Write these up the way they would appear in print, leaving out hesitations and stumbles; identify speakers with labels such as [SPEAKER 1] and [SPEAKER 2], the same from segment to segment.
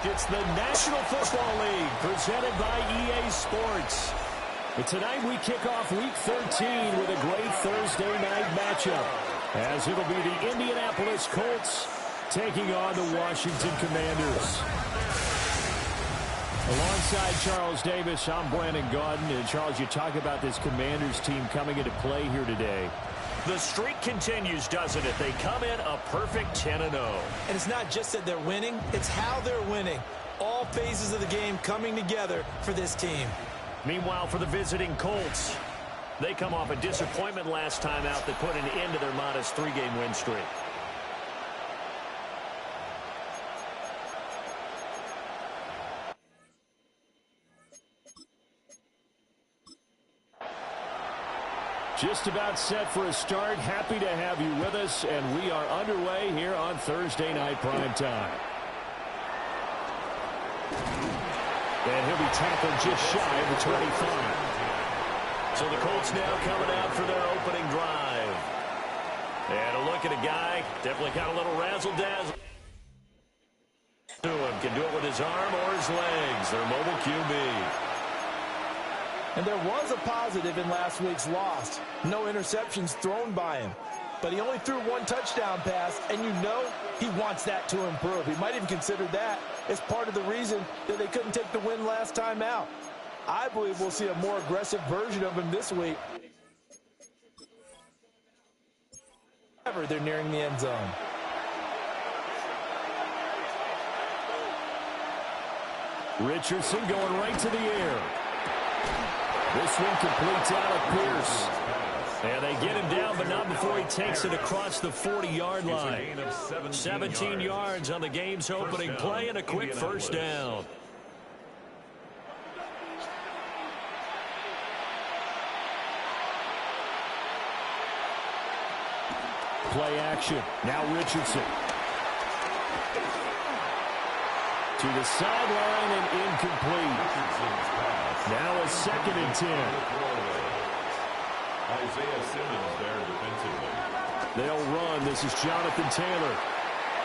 [SPEAKER 1] It's the National Football League presented by EA Sports. And tonight we kick off Week 13 with a great Thursday night matchup, as it'll be the Indianapolis Colts taking on the Washington Commanders. Alongside Charles Davis, I'm Brandon Gaudin. And Charles, you talk about this Commanders team coming into play here today.
[SPEAKER 2] The streak continues, doesn't it? They come in a perfect 10-0.
[SPEAKER 3] And it's not just that they're winning, it's how they're winning. All phases of the game coming together for this team.
[SPEAKER 2] Meanwhile, for the visiting Colts, they come off a disappointment last time out that put an end to their modest 3-game win streak.
[SPEAKER 1] Just about set for a start. Happy to have you with us, and we are underway here on Thursday Night Primetime. And he'll be tackled just shy of the 25.
[SPEAKER 2] So the Colts now coming out for their opening drive. And a look at a guy, definitely got a little razzle-dazzle to him. Can do it with his arm or his legs. Their mobile QB.
[SPEAKER 3] And there was a positive in last week's loss. No interceptions thrown by him. But he only threw one touchdown pass, and you know he wants that to improve. He might even consider that as part of the reason that they couldn't take the win last time out. I believe we'll see a more aggressive version of him this week. They're nearing the end zone.
[SPEAKER 1] Richardson going right to the air. This one completes out of Pierce. And they get him down, but not before he takes it across the 40-yard line. 17 yards on the game's opening play and a quick first down. Play action. Now Richardson. To the sideline and incomplete. Now a 2nd and 10.
[SPEAKER 4] Isaiah Simmons there defensively.
[SPEAKER 1] They'll run. This is Jonathan Taylor.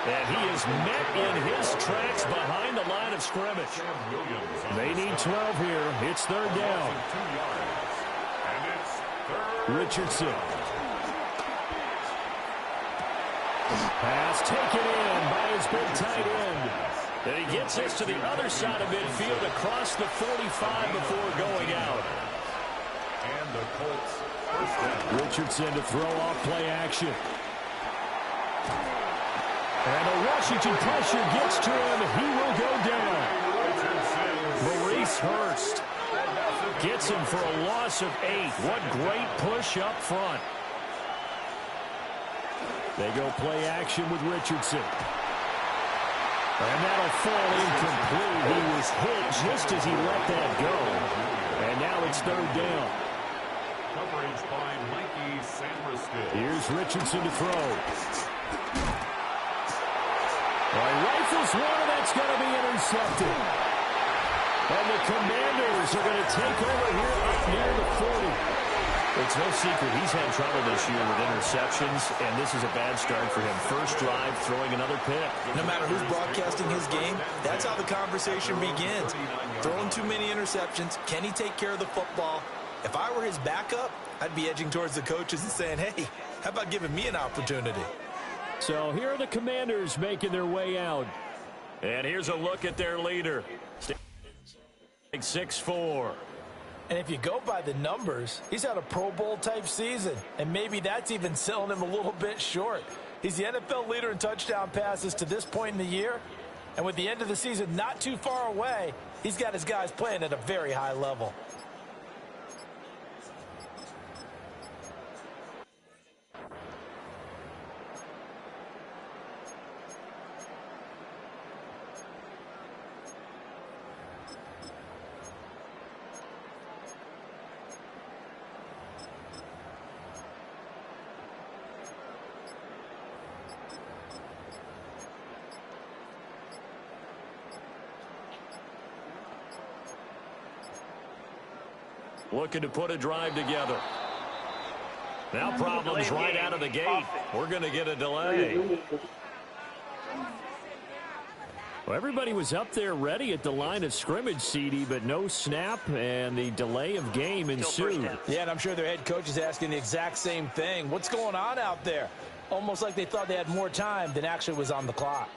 [SPEAKER 2] And he is met in his tracks behind the line of scrimmage.
[SPEAKER 1] They need 12 here. It's 3rd down. Richardson. Pass taken in by his big tight end.
[SPEAKER 2] And he gets this to the other side of midfield across the 45 before going out.
[SPEAKER 4] And the Colts first down.
[SPEAKER 1] Richardson to throw off play action. And the Washington pressure gets to him. He will go down. Maurice Hurst gets him for a loss of 8. What great push up front. They go play action with Richardson. And that'll fall incomplete. He was hit just as he let that go. And now it's 3rd down.
[SPEAKER 4] Coverage by Mikey Sammerskill.
[SPEAKER 1] Here's Richardson to throw. Well, he rifles one, and that's going to be intercepted. And the Commanders are going to take over here up near the 40.
[SPEAKER 2] It's no secret he's had trouble this year with interceptions, and this is a bad start for him. First drive, throwing another pick.
[SPEAKER 3] No matter who's broadcasting his game, that's how the conversation begins. Throwing too many interceptions, can he take care of the football? If I were his backup, I'd be edging towards the coaches and saying, hey, how about giving me an opportunity?
[SPEAKER 1] So here are the Commanders making their way out.
[SPEAKER 2] And here's a look at their leader. 6'4".
[SPEAKER 3] And if you go by the numbers, he's had a Pro Bowl-type season, and maybe that's even selling him a little bit short. He's the NFL leader in touchdown passes to this point in the year, and with the end of the season not too far away, he's got his guys playing at a very high level.
[SPEAKER 2] looking to put a drive together. Now problems right out of the gate. We're going to get a delay.
[SPEAKER 1] Well, everybody was up there ready at the line of scrimmage, CD, but no snap, and the delay of game ensued.
[SPEAKER 3] Yeah, and I'm sure their head coach is asking the exact same thing. What's going on out there? Almost like they thought they had more time than actually was on the clock.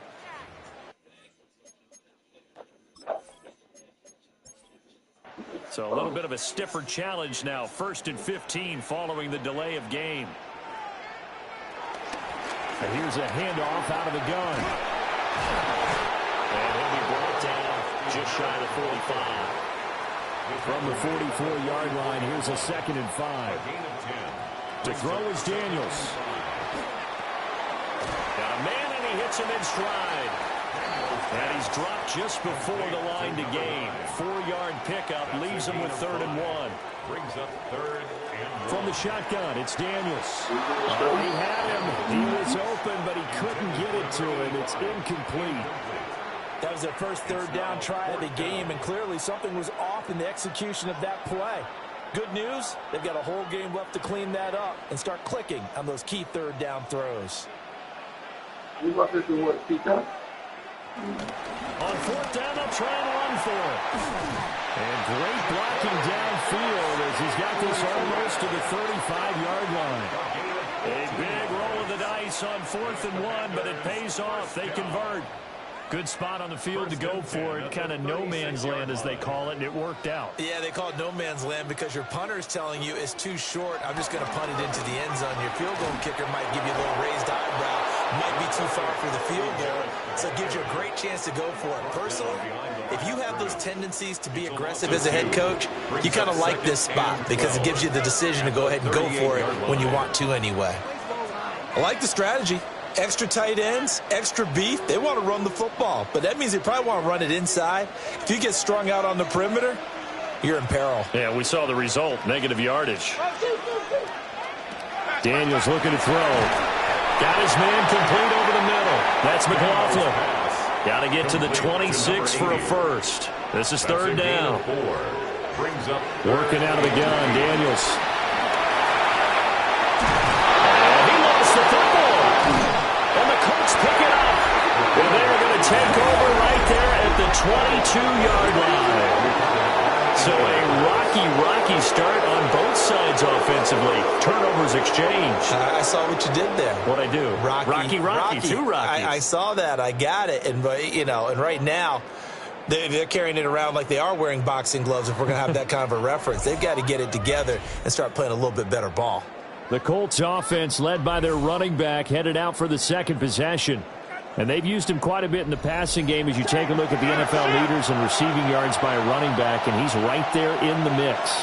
[SPEAKER 2] So a little bit of a stiffer challenge now. 1st and 15 following the delay of game.
[SPEAKER 1] And here's a handoff out of the gun.
[SPEAKER 2] And he'll be brought down just shy of the 45.
[SPEAKER 1] From the 44-yard line, here's a 2nd and 5. To throw is Daniels.
[SPEAKER 2] Got a man, and he hits him in stride. And he's dropped just before the line to gain. 4-yard pickup leaves him with 3rd and 1.
[SPEAKER 4] Brings up 3rd and 1.
[SPEAKER 1] From the shotgun, it's Daniels. Oh, he had him. He was open, but he couldn't get it to him. It's incomplete.
[SPEAKER 3] That was their first 3rd down try of the game, and clearly something was off in the execution of that play. Good news, they've got a whole game left to clean that up and start clicking on those key 3rd down throws.
[SPEAKER 2] On 4th down, they'll try and run for it.
[SPEAKER 1] And great blocking downfield as he's got this almost to the 35-yard line.
[SPEAKER 2] A big roll of the dice on 4th and 1, but it pays off. They convert.
[SPEAKER 1] Good spot on the field to go for it. Kind of no man's land, as they call it, and it worked out.
[SPEAKER 3] Yeah, they call it no man's land because your punter's telling you it's too short. I'm just going to punt it into the end zone. Your field goal kicker might give you a little raised eyebrow. Might be too far for the field goal, so it gives you a great chance to go for it. Personally, if you have those tendencies to be aggressive as a head coach, you kind of like this spot because it gives you the decision to go ahead and go for it when you want to anyway. I like the strategy. Extra tight ends, extra beef, they want to run the football. But that means they probably want to run it inside. If you get strung out on the perimeter, you're in peril.
[SPEAKER 2] Yeah, we saw the result, negative yardage.
[SPEAKER 1] Daniels looking to throw.
[SPEAKER 2] Got his man complete over the middle. That's McLaughlin. Got to get to the 26 for a first. This is 3rd down.
[SPEAKER 1] Working out of the gun, Daniels.
[SPEAKER 2] Colts pick it up. And they're going to take over right there at the 22-yard line. So a rocky start on both sides offensively. Turnovers exchanged.
[SPEAKER 3] I saw what you did there.
[SPEAKER 2] What'd I do? Rocky. Two Rockies.
[SPEAKER 3] I saw that. I got it. And, and right now, they're carrying it around like they are wearing boxing gloves if we're going to have that kind of a reference. They've got to get it together and start playing a little bit better ball.
[SPEAKER 1] The Colts offense, led by their running back, headed out for the 2nd possession. And they've used him quite a bit in the passing game as you take a look at the NFL leaders in receiving yards by a running back, and he's right there in the mix.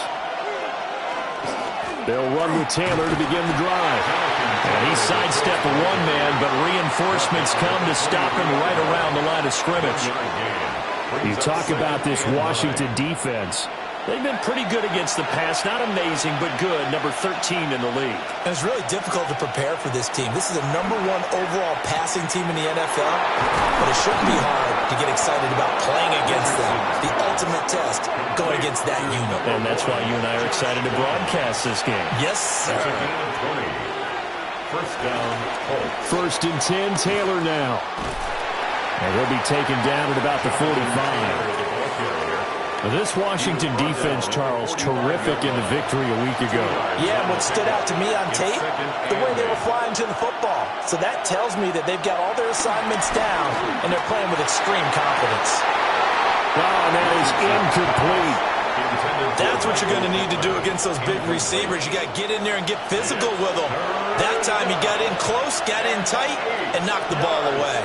[SPEAKER 1] They'll run with Taylor to begin the drive.
[SPEAKER 2] And he sidestepped a one-man, but reinforcements come to stop him right around the line of scrimmage.
[SPEAKER 1] You talk about this Washington defense.
[SPEAKER 2] They've been pretty good against the pass. Not amazing, but good. Number 13 in the league.
[SPEAKER 3] And it's really difficult to prepare for this team. This is the #1 overall passing team in the NFL, but it shouldn't be hard to get excited about playing against them. The ultimate test going against that unit.
[SPEAKER 2] And that's why you and I are excited to broadcast this game.
[SPEAKER 3] Yes, sir.
[SPEAKER 4] 1st down, Colts.
[SPEAKER 1] 1st and 10, Taylor now. And he'll be taken down at about the 45. This Washington defense, Charles, terrific in the victory a week ago.
[SPEAKER 3] Yeah, and what stood out to me on tape, the way they were flying to the football. So that tells me that they've got all their assignments down, and they're playing with extreme confidence.
[SPEAKER 1] Wow, that is incomplete.
[SPEAKER 3] That's what you're going to need to do against those big receivers. You got to get in there and get physical with them. That time he got in close, got in tight, and knocked the ball away.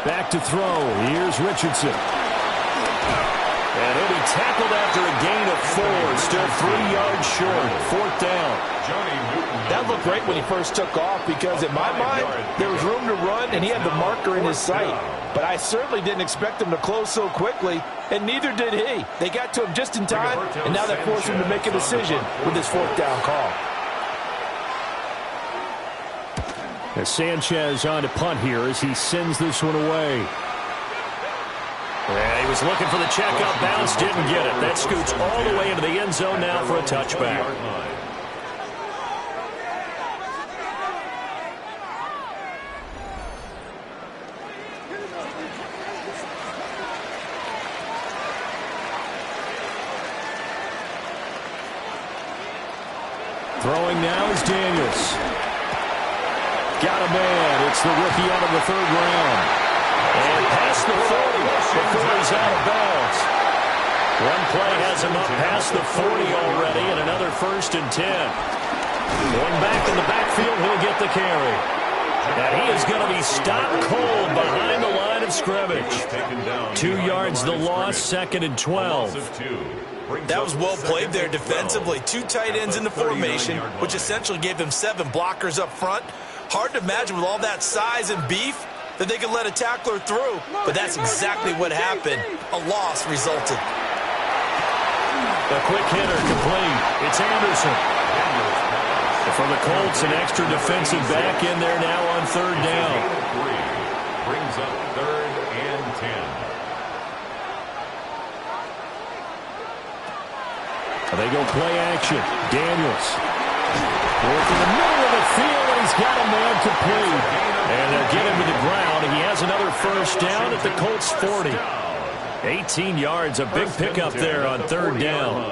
[SPEAKER 1] Back to throw. Here's Richardson.
[SPEAKER 2] And he'll be tackled after a gain of 4. Still 3 yards short. 4th down.
[SPEAKER 3] That looked great when he first took off because, in my mind, there was room to run, and he had the marker in his sight. But I certainly didn't expect him to close so quickly, and neither did he. They got to him just in time, and now that forced him to make a decision with his 4th down call.
[SPEAKER 1] As Sanchez on to punt here as he sends this one away.
[SPEAKER 2] Yeah, he was looking for the checkup bounce, didn't get it. That scoots all the way into the end zone now for a touchback.
[SPEAKER 1] Throwing now is Daniels. Got a man. It's the rookie out of the third round.
[SPEAKER 2] And past the 40 before he's out of bounds. One play has him up past the 40 already, and another 1st and 10. Going back in the backfield, he'll get the carry. And he is going to be stopped cold behind the line of scrimmage. 2 yards the loss, 2nd and 12.
[SPEAKER 3] That was well played there defensively. 2 tight ends in the formation, which essentially gave them 7 blockers up front. Hard to imagine with all that size and beef that they could let a tackler through, but that's exactly what happened. A loss resulted.
[SPEAKER 2] A quick hitter complete. It's Anderson. For the Colts, an extra defensive back in there now on 3rd down.
[SPEAKER 4] Brings up 3rd and 10.
[SPEAKER 1] They go play action. Daniels. Working the middle of the field, and he's got a man complete.
[SPEAKER 2] And they'll get him to the ground. He has another 1st down at the Colts 40. 18 yards, a big pickup there on 3rd down.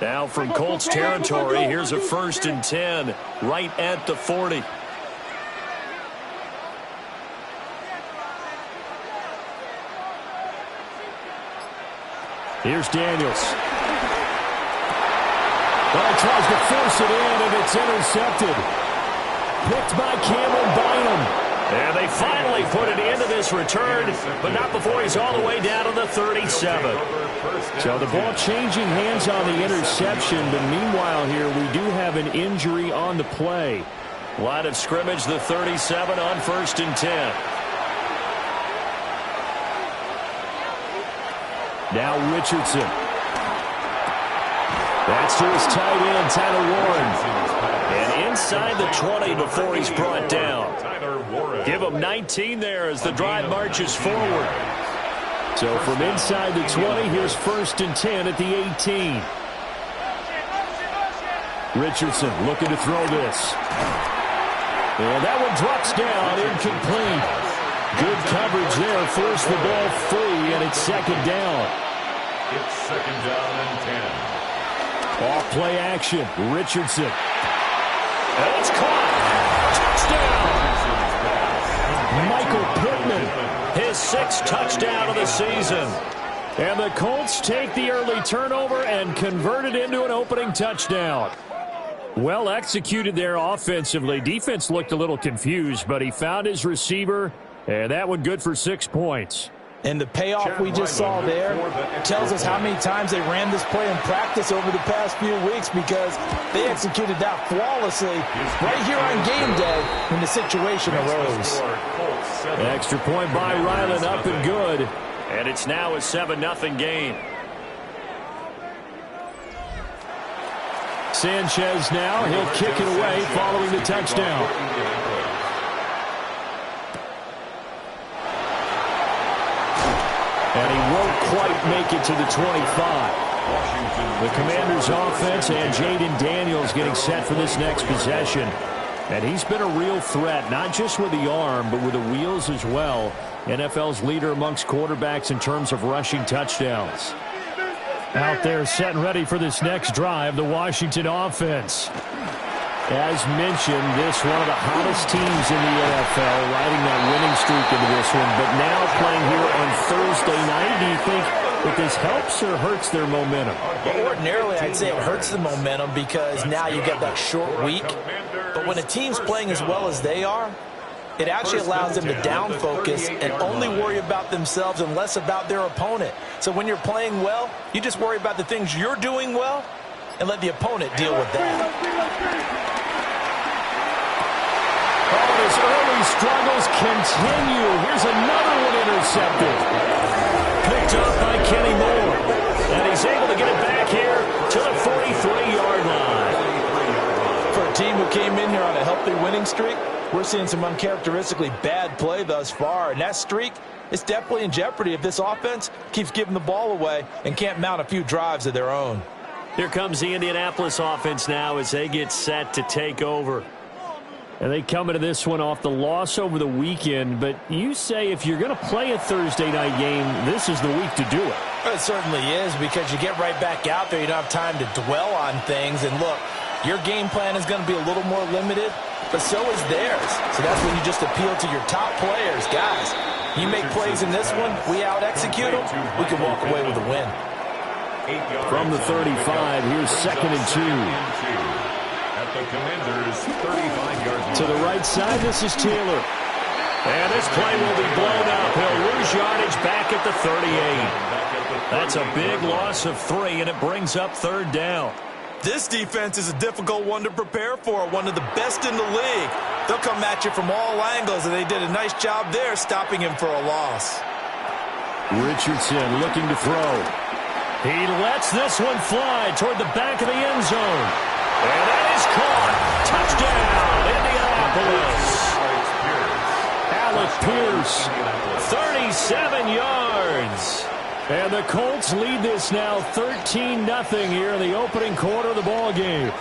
[SPEAKER 2] Now from Colts territory, here's a 1st and 10 right at the 40.
[SPEAKER 1] Here's Daniels. Well, he tries to force it in, and it's intercepted. Picked by Cameron Bynum.
[SPEAKER 2] And they finally put it into this return, but not before he's all the way down to the 37.
[SPEAKER 1] So the ball changing hands on the interception, but meanwhile here we do have an injury on the play.
[SPEAKER 2] Line of scrimmage, the 37 on 1st and 10.
[SPEAKER 1] Now Richardson. That's to his tight end, Tyler Warren.
[SPEAKER 2] And inside the 20 before he's brought down. Give him 19 there as the drive marches forward.
[SPEAKER 1] So from inside the 20, here's 1st and 10 at the 18. Richardson looking to throw this. And that one drops down, incomplete. Good coverage there, forced the ball free, and it's 2nd down.
[SPEAKER 4] It's 2nd down and 10.
[SPEAKER 1] Off play action, Richardson.
[SPEAKER 2] And it's caught. Touchdown.
[SPEAKER 1] Michael Pittman.
[SPEAKER 2] His 6th touchdown of the season.
[SPEAKER 1] And the Colts take the early turnover and convert it into an opening touchdown. Well executed there offensively. Defense looked a little confused, but he found his receiver, and that one good for 6 points.
[SPEAKER 3] And the payoff we just saw there tells us how many times they ran this play in practice over the past few weeks, because they executed that flawlessly right here on game day when the situation arose.
[SPEAKER 1] Extra point by Ryland, up and good.
[SPEAKER 2] And it's now a 7-0 game.
[SPEAKER 1] Sanchez now, he'll kick it away following the touchdown. And he won't quite make it to the 25. The Commanders' offense and Jaden Daniels getting set for this next possession. And he's been a real threat, not just with the arm, but with the wheels as well. NFL's leader amongst quarterbacks in terms of rushing touchdowns. Out there set and ready for this next drive, the Washington offense. As mentioned, this one of the hottest teams in the NFL, riding that winning streak into this one, but now playing here on Thursday night. Do you think that this helps or hurts their momentum?
[SPEAKER 3] Well, ordinarily, I'd say it hurts the momentum because now you get that short week. But when a team's playing as well as they are, it actually allows them to down focus and only worry about themselves and less about their opponent. So when you're playing well, you just worry about the things you're doing well and let the opponent deal with that.
[SPEAKER 1] Oh, his early struggles continue. Here's another one intercepted.
[SPEAKER 2] Picked up by Kenny Moore. And he's able to get it back here to the 43-yard line.
[SPEAKER 3] For a team who came in here on a healthy winning streak, We're seeing some uncharacteristically bad play thus far, and that streak is definitely in jeopardy if this offense keeps giving the ball away and can't mount a few drives of their own.
[SPEAKER 2] Here comes the Indianapolis offense now as they get set to take over.
[SPEAKER 1] And they come into this one off the loss over the weekend, but you say if you're going to play a Thursday night game, this is the week to do it.
[SPEAKER 3] It certainly is, because you get right back out there. You don't have time to dwell on things. And look, your game plan is going to be a little more limited, but so is theirs. So that's when you just appeal to your top players. Guys, you make plays in this one, we out-execute them, we can walk away with a win.
[SPEAKER 1] From the 35, here's 2nd and 2.
[SPEAKER 4] At the Commanders' 35-yard line.
[SPEAKER 1] To the right side, this is Taylor.
[SPEAKER 2] And this play will be blown up. He'll lose yardage back at the 38. That's a big loss of 3, and it brings up 3rd down.
[SPEAKER 3] This defense is a difficult one to prepare for, one of the best in the league. They'll come at you from all angles, and they did a nice job there stopping him for a loss.
[SPEAKER 1] Richardson looking to throw.
[SPEAKER 2] He lets this one fly toward the back of the end zone. And that is caught. Touchdown, Indianapolis. Alec Pierce, 37 yards. And the Colts lead this now 13-0 here in the opening quarter of the ball game.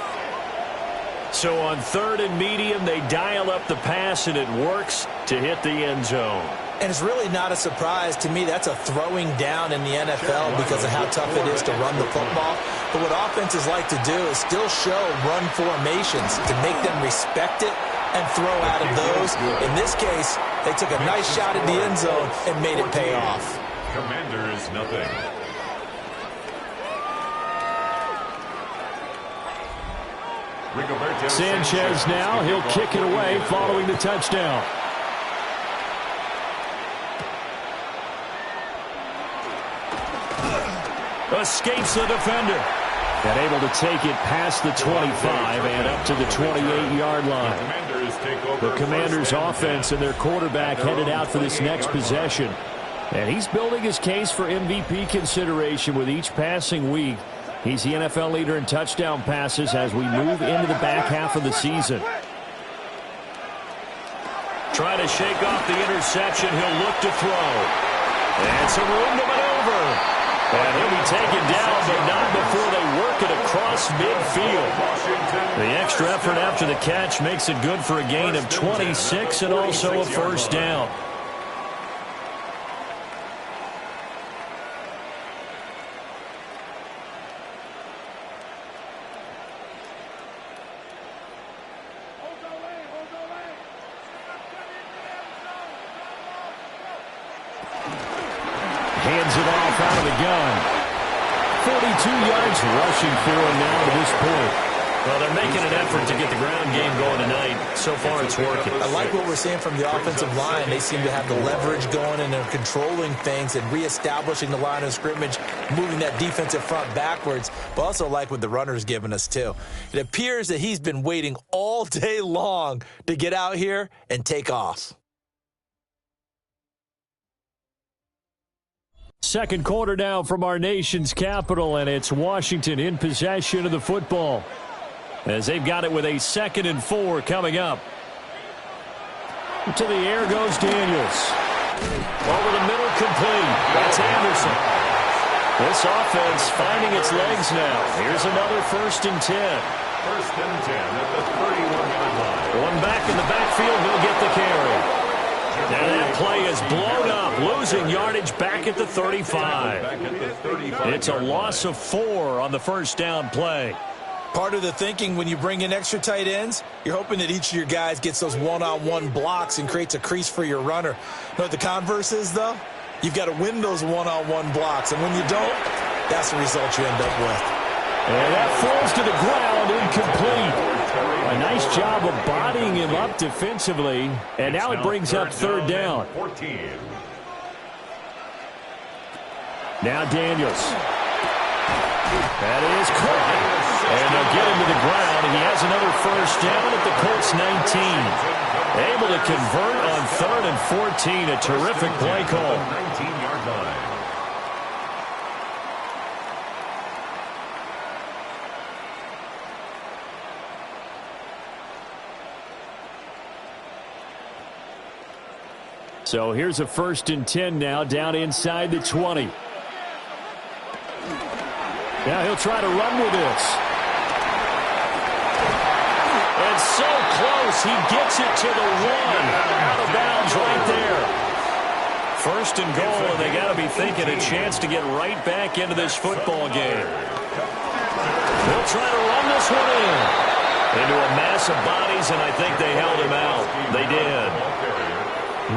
[SPEAKER 2] So on 3rd and medium, they dial up the pass, and it works to hit the end zone.
[SPEAKER 3] And it's really not a surprise to me. That's a throwing down in the NFL because of how tough it is to run the football. But what offenses like to do is still show run formations to make them respect it and throw out of those. In this case, they took a nice shot at the end zone and made it pay off.
[SPEAKER 4] Commanders, nothing.
[SPEAKER 1] Sanchez now, he'll kick it away following the touchdown.
[SPEAKER 2] Escapes the defender.
[SPEAKER 1] And able to take it past the 25 and up to the 28-yard line. The Commanders' offense and their quarterback headed out for this next possession. And he's building his case for MVP consideration with each passing week. He's the NFL leader in touchdown passes as we move into the back half of the season.
[SPEAKER 2] Trying to shake off the interception. He'll look to throw. And some room to maneuver. And he'll be taken down, but not before they work it across midfield. The extra effort after the catch makes it good for a gain of 26 and also a 1st down.
[SPEAKER 1] Hands it off out of the gun. 42 yards rushing for him now to this point.
[SPEAKER 2] Well, they're making an effort to get the ground game going tonight. So far, it's working.
[SPEAKER 3] I like what we're seeing from the offensive line. They seem to have the leverage going, and they're controlling things and reestablishing the line of scrimmage, moving that defensive front backwards, but also like what the runner's giving us, too. It appears that he's been waiting all day long to get out here and take off.
[SPEAKER 1] Second quarter now from our nation's capital, and it's Washington in possession of the football as they've got it with a 2nd and 4 coming up. To the air goes Daniels.
[SPEAKER 2] Over the middle, complete. That's Anderson.
[SPEAKER 1] This offense finding its legs now. Here's another 1st and 10.
[SPEAKER 4] 1st and 10 at the 31-yard line.
[SPEAKER 2] One back in the backfield, he'll get the carry. And that play is blown up, losing yardage back at the 35. It's a loss of 4 on the 1st down play.
[SPEAKER 3] Part of the thinking when you bring in extra tight ends, you're hoping that each of your guys gets those one-on-one blocks and creates a crease for your runner. You know what the converse is, though? You've got to win those one-on-one blocks, and when you don't, that's the result you end up with.
[SPEAKER 1] And that falls to the ground, incomplete. A nice job of bodying him up defensively, and now it brings up 3rd down. Now Daniels. That is caught. And they'll get him to the ground, and he has another 1st down at the Colts 19. Able to convert on 3rd and 14. A terrific play call.
[SPEAKER 4] 19-yard line.
[SPEAKER 1] So here's a 1st and 10 now, down inside the 20. Now he'll try to run with this.
[SPEAKER 2] And so close, he gets it to the 1. Out of bounds right there. 1st and goal, and they got to be thinking a chance to get right back into this football game. They'll try to run this one in. Into a mass of bodies, and I think they held him out. They did.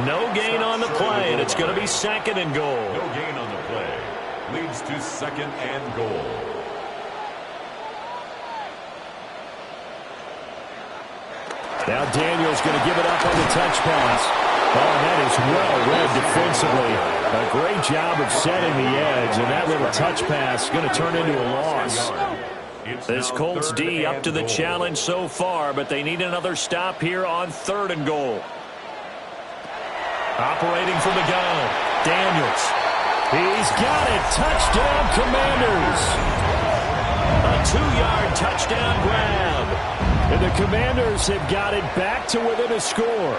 [SPEAKER 2] No gain on the play, and it's going to be 2nd and goal.
[SPEAKER 4] No gain on the play. Leads to 2nd and goal.
[SPEAKER 1] Now Daniel's going to give it up on the touch pass. Oh, that is well read defensively. A great job of setting the edge, and that little touch pass is going to turn into a loss.
[SPEAKER 2] This Colts D up to the challenge so far, but they need another stop here on 3rd and goal. Operating from the gun, Daniels.
[SPEAKER 1] He's got it. Touchdown, Commanders.
[SPEAKER 2] A 2-yard touchdown grab.
[SPEAKER 1] And the Commanders have got it back to within a score.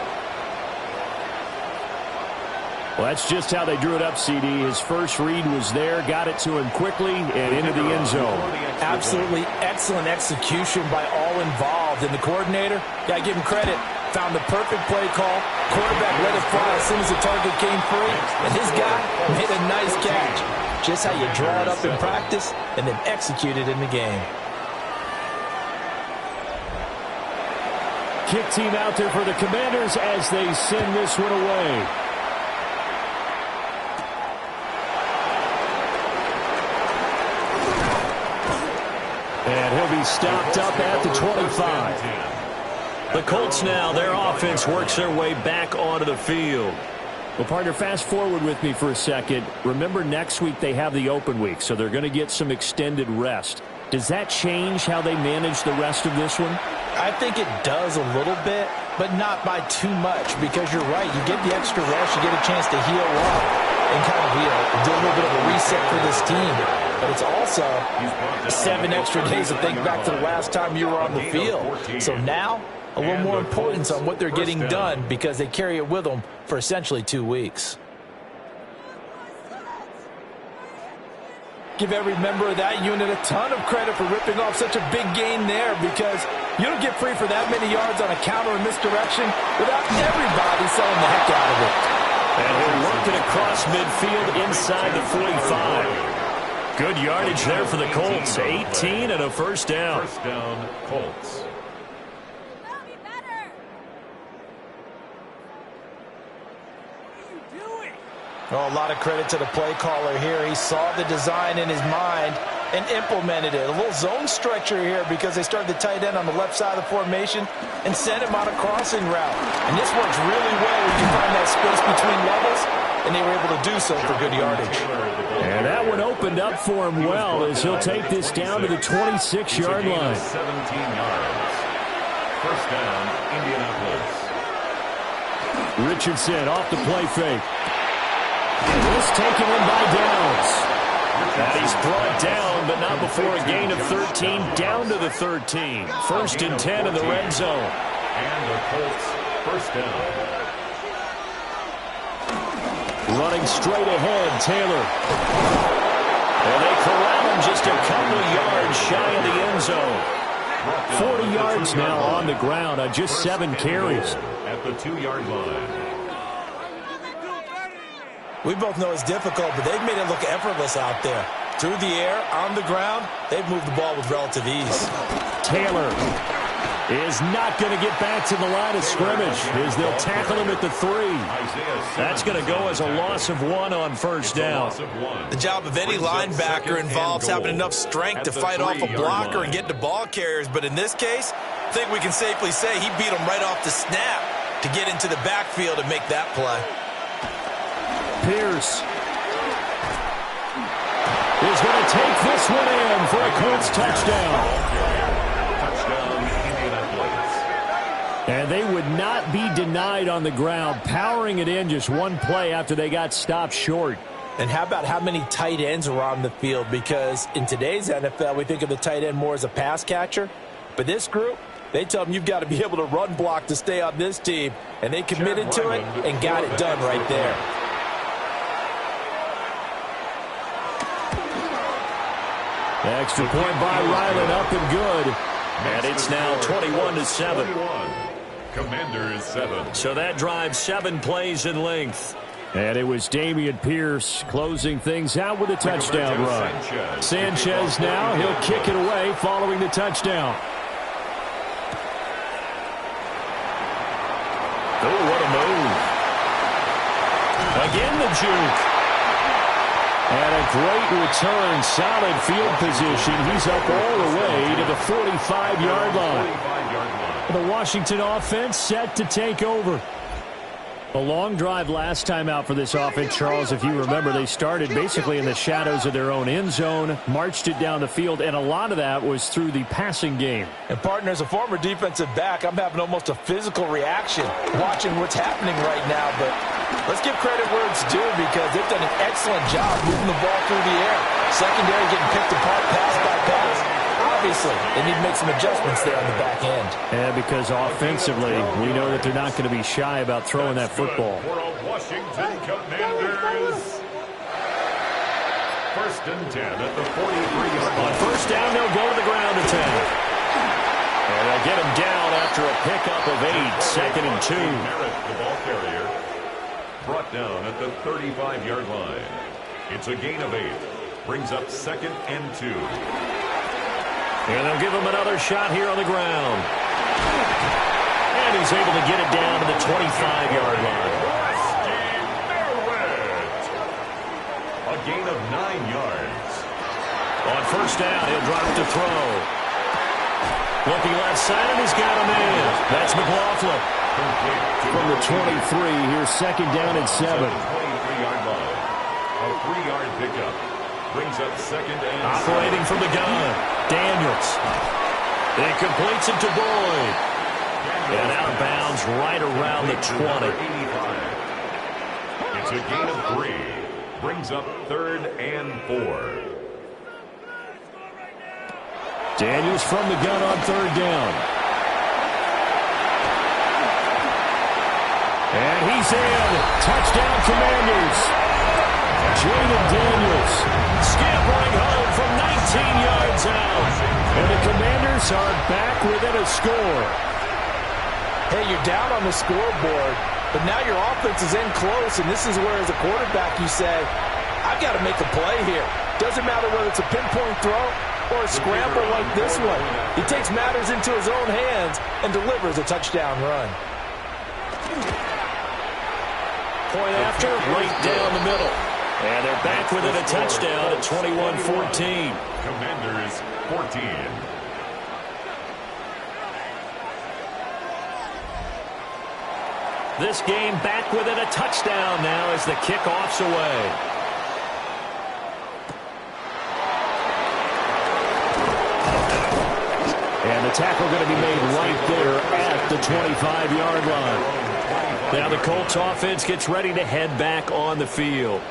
[SPEAKER 1] Well, that's just how they drew it up, CD. His first read was there, got it to him quickly, and into the end zone.
[SPEAKER 3] Absolutely excellent execution by all involved. And the coordinator, got to give him credit, found the perfect play call. Quarterback let it fly as soon as the target came free. And his guy made a nice catch. Just how you draw it up in practice and then execute it in the game.
[SPEAKER 1] Kick team out there for the Commanders as they send this one away. And he'll be stopped up at the 25.
[SPEAKER 2] The Colts now, their offense works their way back onto the field.
[SPEAKER 1] Well, partner, fast forward with me for a second. Remember, next week they have the open week, so they're going to get some extended rest. Does that change how they manage the rest of this one?
[SPEAKER 3] I think it does a little bit, but not by too much, because you're right. You get the extra rest, you get a chance to heal up and kind of do a little bit of a reset for this team. But it's also 7 extra days to think back to the last time you were on the field. So now, a little more importance on what they're getting done because they carry it with them for essentially 2 weeks. Give every member of that unit a ton of credit for ripping off such a big gain there, because you don't get free for that many yards on a counter in misdirection without everybody selling the heck out of it.
[SPEAKER 2] And he'll work it across midfield inside the 45. Good yardage there for the Colts. 18 and a 1st down.
[SPEAKER 4] 1st down, Colts.
[SPEAKER 3] Oh, a lot of credit to the play caller here. He saw the design in his mind and implemented it. A little zone stretcher here because they started the tight end on the left side of the formation and sent him on a crossing route. And this works really well when you find that space between levels, and they were able to do so for good yardage.
[SPEAKER 1] And that one opened up for him well as he'll take this down to the 26-yard line.
[SPEAKER 4] 17 yards. 1st down, Indianapolis.
[SPEAKER 1] Richardson off the play fake. This taken in by Downs.
[SPEAKER 2] And he's brought down, but not before a gain of 13, down to the 13. 1st and 10 in the red zone.
[SPEAKER 4] And the Colts, 1st down.
[SPEAKER 1] Running straight ahead, Taylor.
[SPEAKER 2] And they corral him just a couple of yards shy of the end zone.
[SPEAKER 1] 40 yards now on the ground on just 7 carries.
[SPEAKER 4] At the 2-yard line.
[SPEAKER 3] We both know it's difficult, but they've made it look effortless out there. Through the air, on the ground, they've moved the ball with relative ease.
[SPEAKER 1] Taylor is not going to get back to the line of scrimmage as they'll tackle him at the 3.
[SPEAKER 2] That's going to go as a loss of 1 on 1st down.
[SPEAKER 3] The job of any linebacker involves having enough strength to fight off a blocker and get to ball carriers, but in this case, I think we can safely say he beat him right off the snap to get into the backfield and make that play.
[SPEAKER 1] Pierce is going to take this one in for a Colts touchdown.
[SPEAKER 4] Touchdown, Indianapolis.
[SPEAKER 1] And they would not be denied on the ground, powering it in just one play after they got stopped short.
[SPEAKER 3] And how about how many tight ends are on the field? Because in today's NFL, we think of the tight end more as a pass catcher. But this group, They tell them you've got to be able to run block to stay on this team, and they committed to it and got it done right there.
[SPEAKER 1] Extra point by Ryland, up and good. And it's now 21-7.
[SPEAKER 4] Commanders 7.
[SPEAKER 2] So that drives 7 plays in length.
[SPEAKER 1] And it was Dameon Pierce closing things out with a touchdown run. Sanchez now, he'll kick it away following the touchdown.
[SPEAKER 2] Oh, what a move. Again the juke.
[SPEAKER 1] And a great return, solid field position. He's up all the way to the 45-yard line. The Washington offense set to take over. A long drive last time out for this offense, Charles. If you remember, they started basically in the shadows of their own end zone, marched it down the field, and a lot of that was through the passing game.
[SPEAKER 3] And, partner, as a former defensive back, I'm having almost a physical reaction watching what's happening right now. But let's give credit where it's due because they've done an excellent job moving the ball through the air. Secondary getting picked apart pass by pass. Obviously, they need to make some adjustments there on the back end.
[SPEAKER 1] And because offensively, we know that they're not going to be shy about throwing that football.
[SPEAKER 4] For a Washington Commanders. 1st and 10 at the 43-yard line.
[SPEAKER 2] On 1st down, they'll go to the ground attack. And they'll get him down after a pickup of 8, 2nd and 2.
[SPEAKER 4] Merritt, the ball carrier, brought down at the 35-yard line. It's a gain of 8. Brings up 2nd and 2.
[SPEAKER 2] And they'll give him another shot here on the ground. And he's able to get it down to the 25-yard line.
[SPEAKER 4] A gain of 9 yards.
[SPEAKER 2] On 1st down, he'll drop to throw. Looking left side, and he's got a man. That's McLaughlin.
[SPEAKER 1] From the 23, here's 2nd down and 7.
[SPEAKER 4] 23-yard line. A 3-yard pickup. Brings up 2nd and 7.
[SPEAKER 2] Operating from the gun. Daniels. He completes it to Boyd. And out of bounds right around the 20.
[SPEAKER 4] It's a gain of 3. Brings up 3rd and 4.
[SPEAKER 1] Daniels from the gun on 3rd down. And he's in. Touchdown, Commanders. Jaden Daniels scampering home from 19 yards out. And the Commanders are back within a score.
[SPEAKER 3] Hey, you're down on the scoreboard, but now your offense is in close, and this is where, as a quarterback, you say, I've got to make a play here. Doesn't matter whether it's a pinpoint throw or a scramble like this one. He takes matters into his own hands and delivers a touchdown run.
[SPEAKER 2] Point after, right down the middle. And they're back within a touchdown at 21-14.
[SPEAKER 4] Commanders 14.
[SPEAKER 2] This game back within a touchdown now as the kickoff's away.
[SPEAKER 1] And the tackle going to be made right there at the 25-yard line.
[SPEAKER 2] Now the Colts offense gets ready to head back on the field.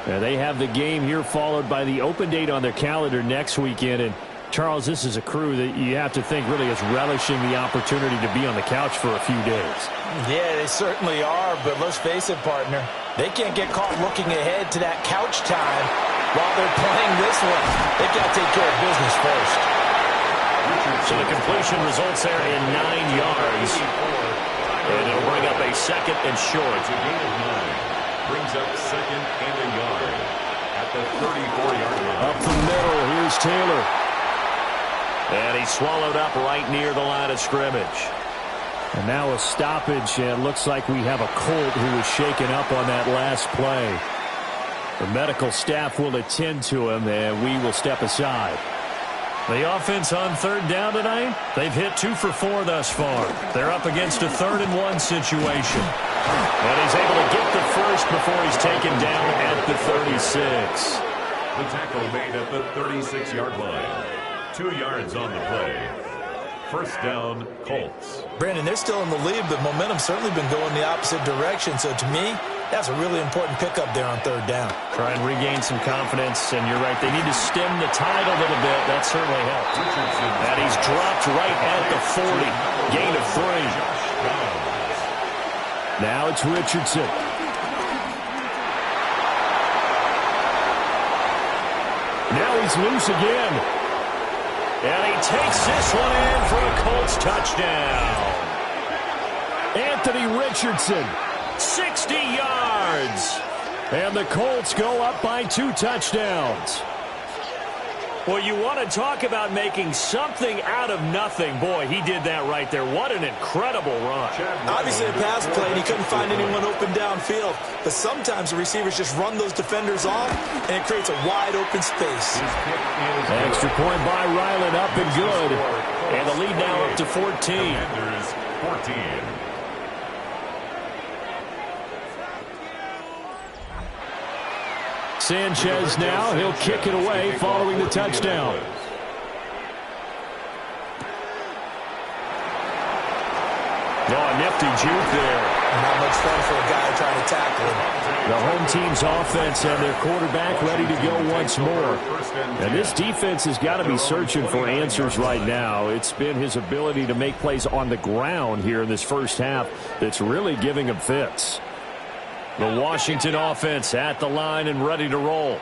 [SPEAKER 1] They have the game here followed by the open date on their calendar next weekend. And Charles, this is a crew that you have to think really is relishing the opportunity to be on the couch for a few days.
[SPEAKER 3] Yeah, they certainly are, but let's face it, partner. They can't get caught looking ahead to that couch time while they're playing this one. They've got to take care of business first.
[SPEAKER 2] So the completion results there in 9 yards. And it'll bring up a 2nd and short.
[SPEAKER 4] It's a gain of 9. Brings up 2nd and a yard at the 34-yard line.
[SPEAKER 1] Up the middle, here's Taylor.
[SPEAKER 2] And he's swallowed up right near the line of scrimmage.
[SPEAKER 1] And now a stoppage, and it looks like we have a Colt who was shaken up on that last play. The medical staff will attend to him, and we will step aside.
[SPEAKER 2] The offense on 3rd down tonight, they've hit 2 for 4 thus far. They're up against a 3rd and 1 situation. And he's able to get the first before he's taken down at the 36.
[SPEAKER 4] The tackle made at the 36-yard line. 2 yards on the play. 1st down, Colts.
[SPEAKER 3] Brandon, they're still in the lead, but momentum's certainly been going the opposite direction. So to me, That's a really important pickup there on third down.
[SPEAKER 2] Try and regain some confidence, and you're right. They need to stem the tide a little bit. That certainly helped. And he's dropped right at the 40. Gain of 3.
[SPEAKER 1] Now it's Richardson. Now he's loose again.
[SPEAKER 2] And he takes this one in for a Colts touchdown.
[SPEAKER 1] Anthony Richardson.
[SPEAKER 2] 60 yards.
[SPEAKER 1] And the Colts go up by 2 touchdowns.
[SPEAKER 2] Well, you want to talk about making something out of nothing. Boy, he did that right there. What an incredible run.
[SPEAKER 3] Obviously a pass play, and he couldn't find anyone open downfield. But sometimes the receivers just run those defenders off, and it creates a wide open space.
[SPEAKER 1] Extra point by Ryland, up and good.
[SPEAKER 2] And the lead now up to 14.
[SPEAKER 4] 14.
[SPEAKER 1] Sanchez now, he'll kick it away following the touchdown.
[SPEAKER 2] Oh, a nifty juke there.
[SPEAKER 3] Not much fun for a guy trying to tackle him.
[SPEAKER 1] The home team's offense and their quarterback ready to go once more. And this defense has got to be searching for answers right now. It's been his ability to make plays on the ground here in this first half that's really giving him fits.
[SPEAKER 2] The Washington offense at the line and ready to roll.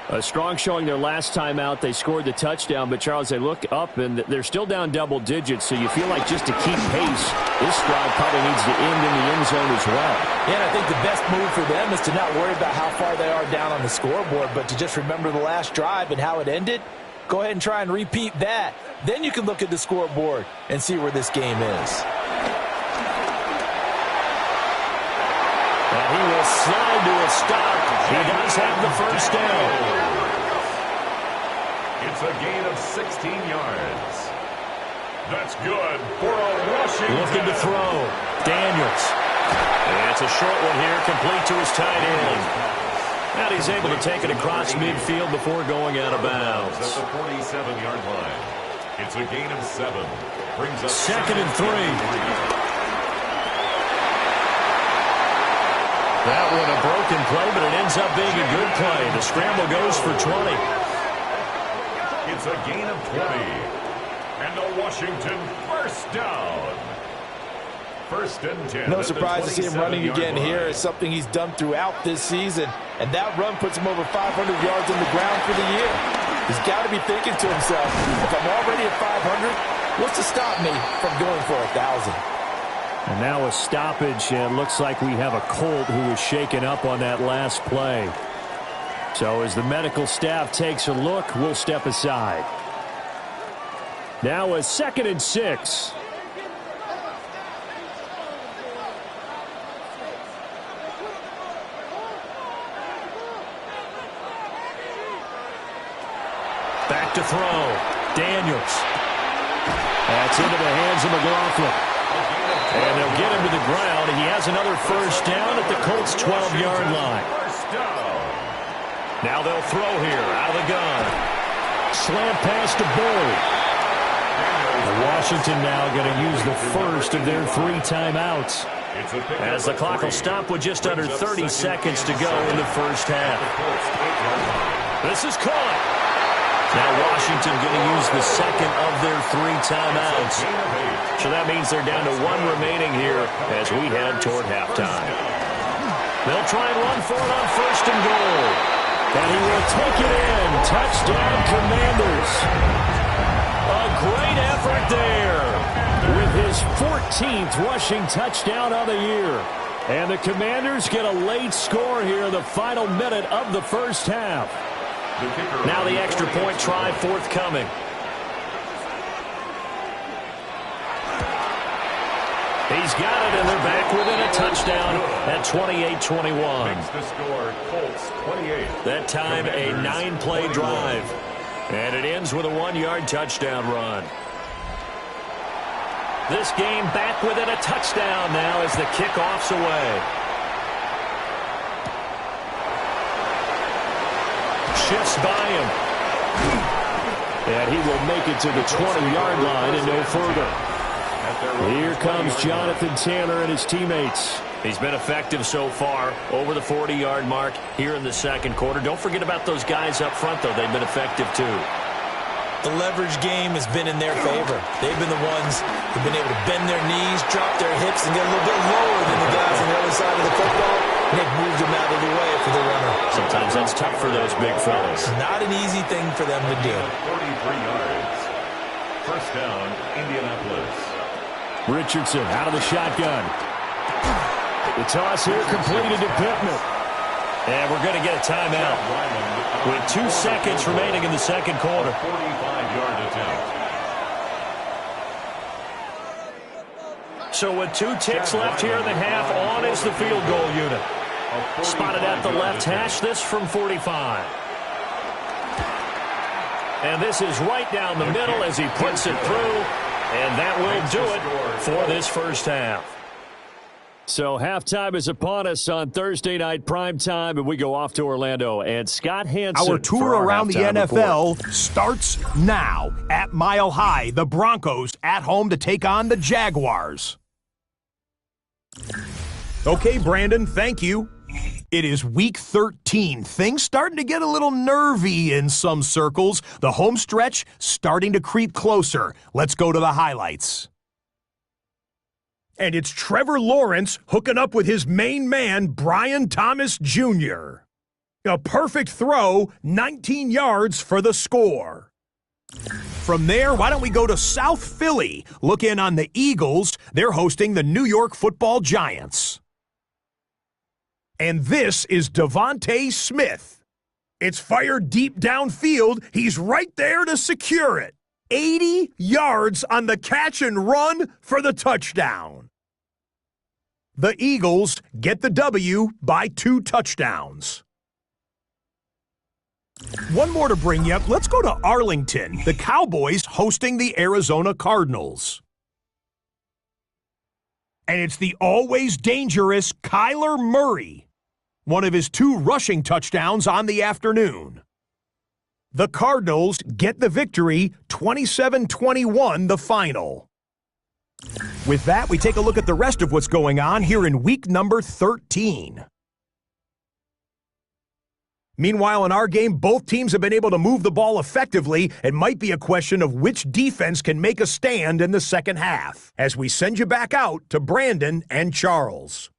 [SPEAKER 1] A strong showing their last time out. They scored the touchdown, but, Charles, they look up, and they're still down double digits, so you feel like just to keep pace, this drive probably needs to end in the end zone as well.
[SPEAKER 3] Yeah, and I think the best move for them is to not worry about how far they are down on the scoreboard, but to just remember the last drive and how it ended. Go ahead and try and repeat that. Then you can look at the scoreboard and see where this game is.
[SPEAKER 2] And he will slide to a stop. He does have the first down.
[SPEAKER 4] It's a gain of 16 yards. That's good for a Washington.
[SPEAKER 2] Looking to throw. Daniels. And it's a short one here, complete to his tight end. And he's able to take it across midfield before going out of bounds.
[SPEAKER 4] At the 47-yard line. It's a gain of 7. Brings up
[SPEAKER 2] second and 3. That one a broken play, but it ends up being a good play. The scramble goes for 20.
[SPEAKER 4] It's a gain of 20. And a Washington first down. First and 10.
[SPEAKER 3] No surprise to see him running again here. It's something he's done throughout this season. And that run puts him over 500 yards on the ground for the year. He's got to be thinking to himself, if I'm already at 500, what's to stop me from going for 1,000?
[SPEAKER 1] And now a stoppage, and looks like we have a Colt who was shaken up on that last play. So as the medical staff takes a look, we'll step aside. Now a 2nd and 6.
[SPEAKER 2] Back to throw. Daniels.
[SPEAKER 1] That's into the hands of McLaughlin.
[SPEAKER 2] And they'll get him to the ground. He has another first down at the Colts' 12-yard line. Now they'll throw here out of the gun.
[SPEAKER 1] Slant pass to Boyd. Washington now going to use the first of their 3 timeouts.
[SPEAKER 2] As the clock will stop with just under 30 seconds to go in the first half. This is caught. Now Washington going to use the second of their 3 timeouts. So that means they're down to 1 remaining here as we head toward halftime. They'll try and run for it on first and goal.
[SPEAKER 1] And he will take it in. Touchdown, Commanders.
[SPEAKER 2] A great effort there.
[SPEAKER 1] With his 14th rushing touchdown of the year. And the Commanders get a late score here in the final minute of the first half.
[SPEAKER 2] Now the extra point try forthcoming. He's got it, and they're back within a touchdown at 28-21.
[SPEAKER 4] Makes the score Colts 28.
[SPEAKER 2] That time a 9-play drive. And it ends with a 1-yard touchdown run. This game back within a touchdown now as the kickoff's away. Shifts by him.
[SPEAKER 1] And he will make it to the 20-yard line and no further. Here comes Jonathan Taylor and his teammates.
[SPEAKER 2] He's been effective so far, over the 40-yard mark here in the second quarter. Don't forget about those guys up front, though. They've been effective, too.
[SPEAKER 3] The leverage game has been in their favor. They've been the ones who've been able to bend their knees, drop their hips, and get a little bit lower than the guys on the other side of the football. And they've moved them out of the way for the runner.
[SPEAKER 2] Sometimes that's tough for those big fellas.
[SPEAKER 3] Not an easy thing for them to do.
[SPEAKER 4] 43 yards. First down, Indianapolis.
[SPEAKER 1] Richardson out of the shotgun. The toss here completed to Pittman.
[SPEAKER 2] And we're going to get a timeout with 2 seconds remaining in the second quarter.
[SPEAKER 4] 45-yard attempt.
[SPEAKER 2] So with 2 ticks left here in the half, on is the field goal unit. Spotted at the left hash, this from 45. And this is right down the middle as he puts it through. And that will do it for this first half.
[SPEAKER 1] So halftime is upon us on Thursday night primetime, and we go off to Orlando. And Scott Hansen.
[SPEAKER 5] Our tour around the NFL starts now. At Mile High, the Broncos at home to take on the Jaguars. Okay, Brandon, thank you. It is week 13. Things starting to get a little nervy in some circles. The home stretch starting to creep closer. Let's go to the highlights. And it's Trevor Lawrence hooking up with his main man, Brian Thomas Jr. A perfect throw, 19 yards for the score. From there, why don't we go to South Philly? Look in on the Eagles. They're hosting the New York Football Giants. And this is Devontae Smith. It's fired deep downfield. He's right there to secure it. 80 yards on the catch and run for the touchdown. The Eagles get the W by 2 touchdowns. One more to bring you up. Let's go to Arlington. The Cowboys hosting the Arizona Cardinals. And it's the always dangerous Kyler Murray. One of his 2 rushing touchdowns on the afternoon. The Cardinals get the victory, 27-21 the final. With that, we take a look at the rest of what's going on here in week number 13. Meanwhile, in our game, both teams have been able to move the ball effectively. It might be a question of which defense can make a stand in the second half, as we send you back out to Brandon and Charles.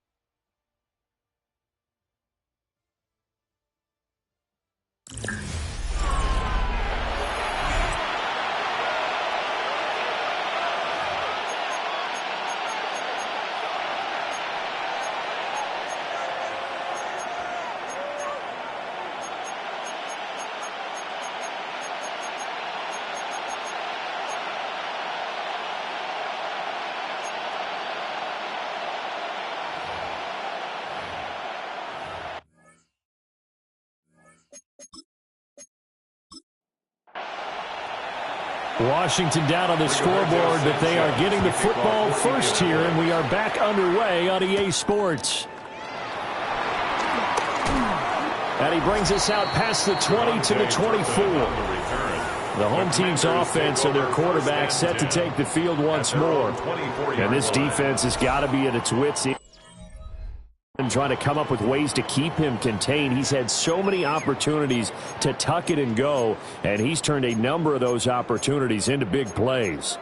[SPEAKER 1] Washington down on the scoreboard, but they are getting the football first here, and we are back underway on EA Sports. And he brings us out past the 20 to the 24. The home team's offense and their quarterback set to take the field once more. And this defense has got to be at its wits' end, and trying to come up with ways to keep him contained. He's had so many opportunities to tuck it and go, and he's turned a number of those opportunities into big plays.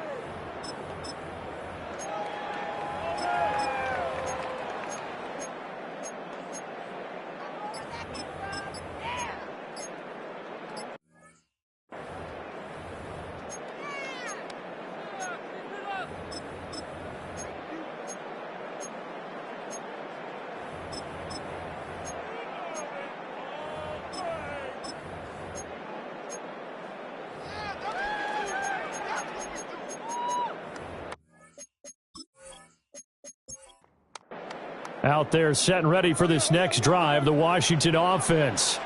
[SPEAKER 1] Out there set and ready for this next drive, the Washington offense.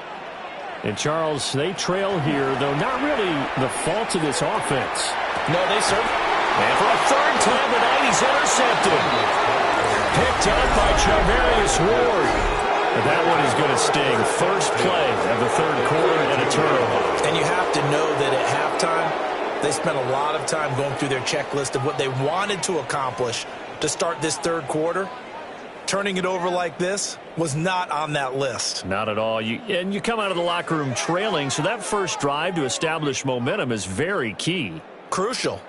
[SPEAKER 1] And Charles, they trail here, though not really the fault of this offense.
[SPEAKER 3] No, they serve.
[SPEAKER 2] And for a third time tonight, he's intercepted. Picked up by Charvarius Ward. But that one is going to sting. First play of the third quarter and a turnover.
[SPEAKER 3] And you have to know that at halftime, they spent a lot of time going through their checklist of what they wanted to accomplish to start this third quarter. Turning it over like this was not on that list.
[SPEAKER 2] Not at all. You come out of the locker room trailing, so that first drive to establish momentum is very key.
[SPEAKER 3] Crucial.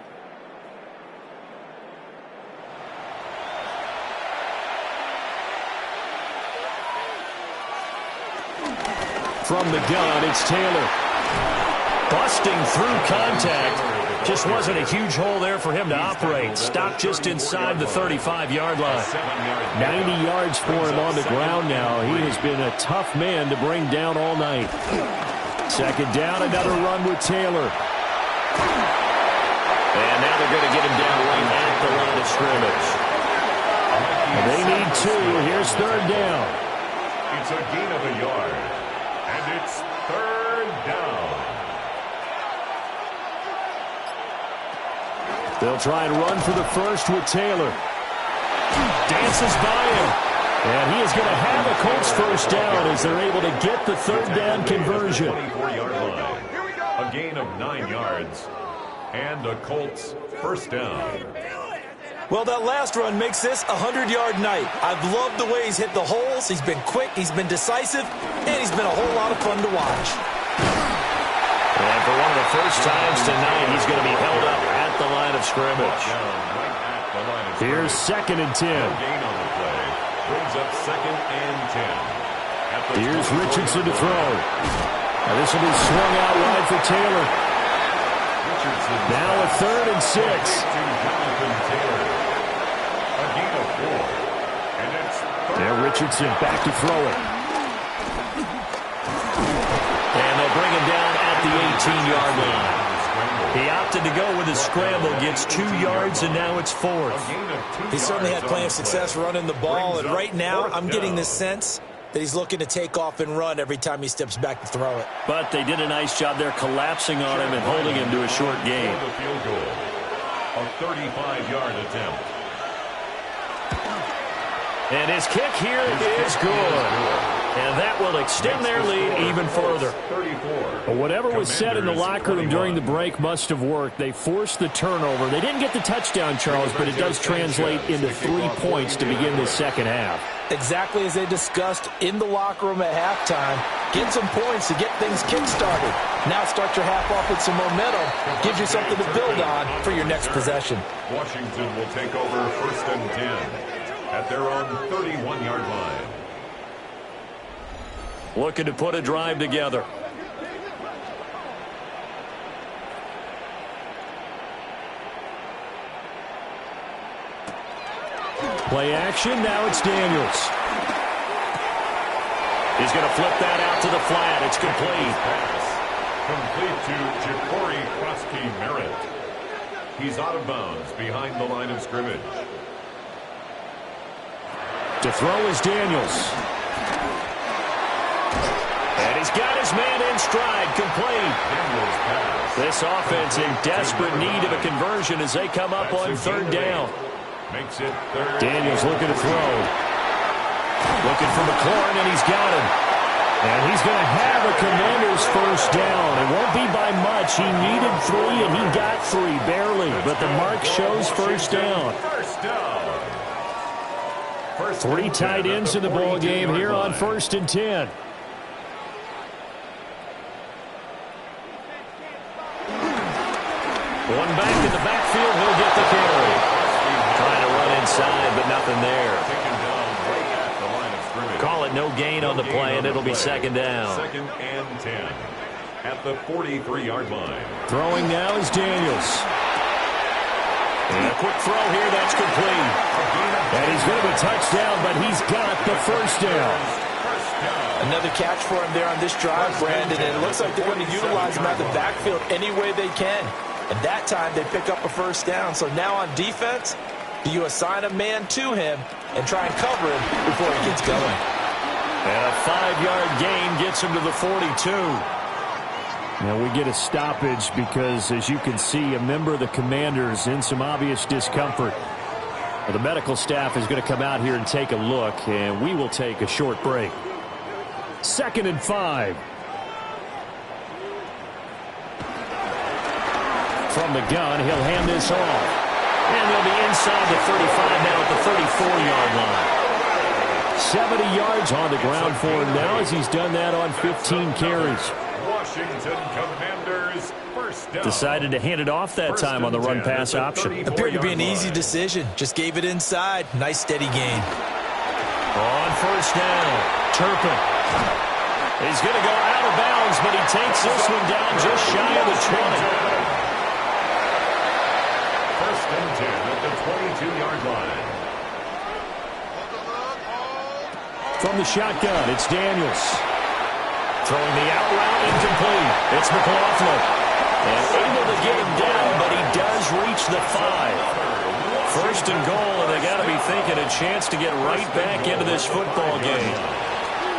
[SPEAKER 2] From the gun, it's Taylor. Busting through contact. Just wasn't a huge hole there for him to operate. Stopped just inside the 35-yard line.
[SPEAKER 1] 90 yards for him on the ground now. He has been a tough man to bring down all night. Second down, another run with Taylor.
[SPEAKER 2] And now they're going to get him down right at the line of scrimmage.
[SPEAKER 1] They need two. Here's third down.
[SPEAKER 4] It's a gain of a yard. And it's third down.
[SPEAKER 1] They'll try and run for the first with Taylor. Dances by him. And he is going to have a Colts first down as they're able to get the third down conversion.
[SPEAKER 4] 24-yard line. A gain of 9 yards. And a Colts first down.
[SPEAKER 3] Well, that last run makes this a 100-yard night. I've loved the way he's hit the holes. He's been quick, he's been decisive, and he's been a whole lot of fun to watch.
[SPEAKER 2] And for one of the first times tonight, he's going to be held up at the line of scrimmage.
[SPEAKER 1] Here's second and 10.
[SPEAKER 4] Gain on the play. Brings up second and 10.
[SPEAKER 1] Here's Richardson to throw. Now this will be swung out wide for Taylor. Now a third and 6. Now Richardson back to throw it.
[SPEAKER 2] And they'll bring him down at the 18-yard line. He opted to go with his scramble, gets 2 yards, and now it's fourth.
[SPEAKER 3] He certainly had plenty of success running the ball, and right now I'm getting this sense that he's looking to take off and run every time he steps back to throw it.
[SPEAKER 2] But they did a nice job there collapsing on him and holding him to a short gain.
[SPEAKER 4] A 35-yard attempt.
[SPEAKER 2] And his kick here is good. And that will extend their lead even further.
[SPEAKER 1] But whatever was said in the locker room during the break must have worked. They forced the turnover. They didn't get the touchdown, Charles, but it does translate into 3 points to begin this second half.
[SPEAKER 3] Exactly as they discussed in the locker room at halftime. Get some points to get things kick-started. Now start your half off with some momentum. Gives you something to build on for your next possession.
[SPEAKER 4] Washington will take over first and 10 at their own 31-yard line.
[SPEAKER 2] Looking to put a drive together.
[SPEAKER 1] Play action, now it's Daniels.
[SPEAKER 2] He's going to flip that out to the flat. It's complete.
[SPEAKER 4] Complete to Ja'Cory Krosky-Merritt. He's out of bounds behind the line of scrimmage.
[SPEAKER 1] To throw is Daniels.
[SPEAKER 2] And he's got his man in stride, complete. This offense in desperate need of a conversion as they come up on third down.
[SPEAKER 4] Makes it third.
[SPEAKER 1] Daniels looking to throw. Looking for McLaurin, and he's got him. And he's going to have a Commanders first down. It won't be by much. He needed 3, and he got 3, barely. But the mark shows first down.
[SPEAKER 4] First down.
[SPEAKER 1] 3 tight ends in the ball game here on first and 10.
[SPEAKER 2] One back in the backfield, he'll get the carry. Trying to run inside, but nothing there. Call it no gain on the play, and it'll be second down.
[SPEAKER 4] Second and 10 at the 43-yard line.
[SPEAKER 1] Throwing now is Daniels.
[SPEAKER 2] And a quick throw here, that's complete.
[SPEAKER 1] And he's going to be touchdown, but he's got the first down.
[SPEAKER 3] Another catch for him there on this drive, Brandon, and it looks like they're going to utilize him out of the backfield any way they can. And that time they pick up a first down. So now on defense, do you assign a man to him and try and cover him before he gets going?
[SPEAKER 2] And a 5-yard gain gets him to the 42.
[SPEAKER 1] Now we get a stoppage because, as you can see, a member of the Commanders in some obvious discomfort. Well, the medical staff is going to come out here and take a look, and we will take a short break. Second and 5. From the gun, he'll hand this off.
[SPEAKER 2] And they'll be inside the 35 now at the 34-yard line.
[SPEAKER 1] 70 yards on the ground for him now as he's done that on 15 carries.
[SPEAKER 4] Washington Commanders first down.
[SPEAKER 1] Decided to hand it off that time on the run-pass option.
[SPEAKER 3] Appeared to be an easy decision. Just gave it inside. Nice steady gain.
[SPEAKER 1] On first down, Turpin. He's going to go out of bounds, but he takes this one down just shy of the 20.
[SPEAKER 4] First and 10 at the 22-yard line.
[SPEAKER 1] From the shotgun, it's Daniels. Throwing the out route incomplete. It's McLaughlin. And able to get him down, but he does reach the 5. First and goal, and they got to be thinking a chance to get right back into this football game.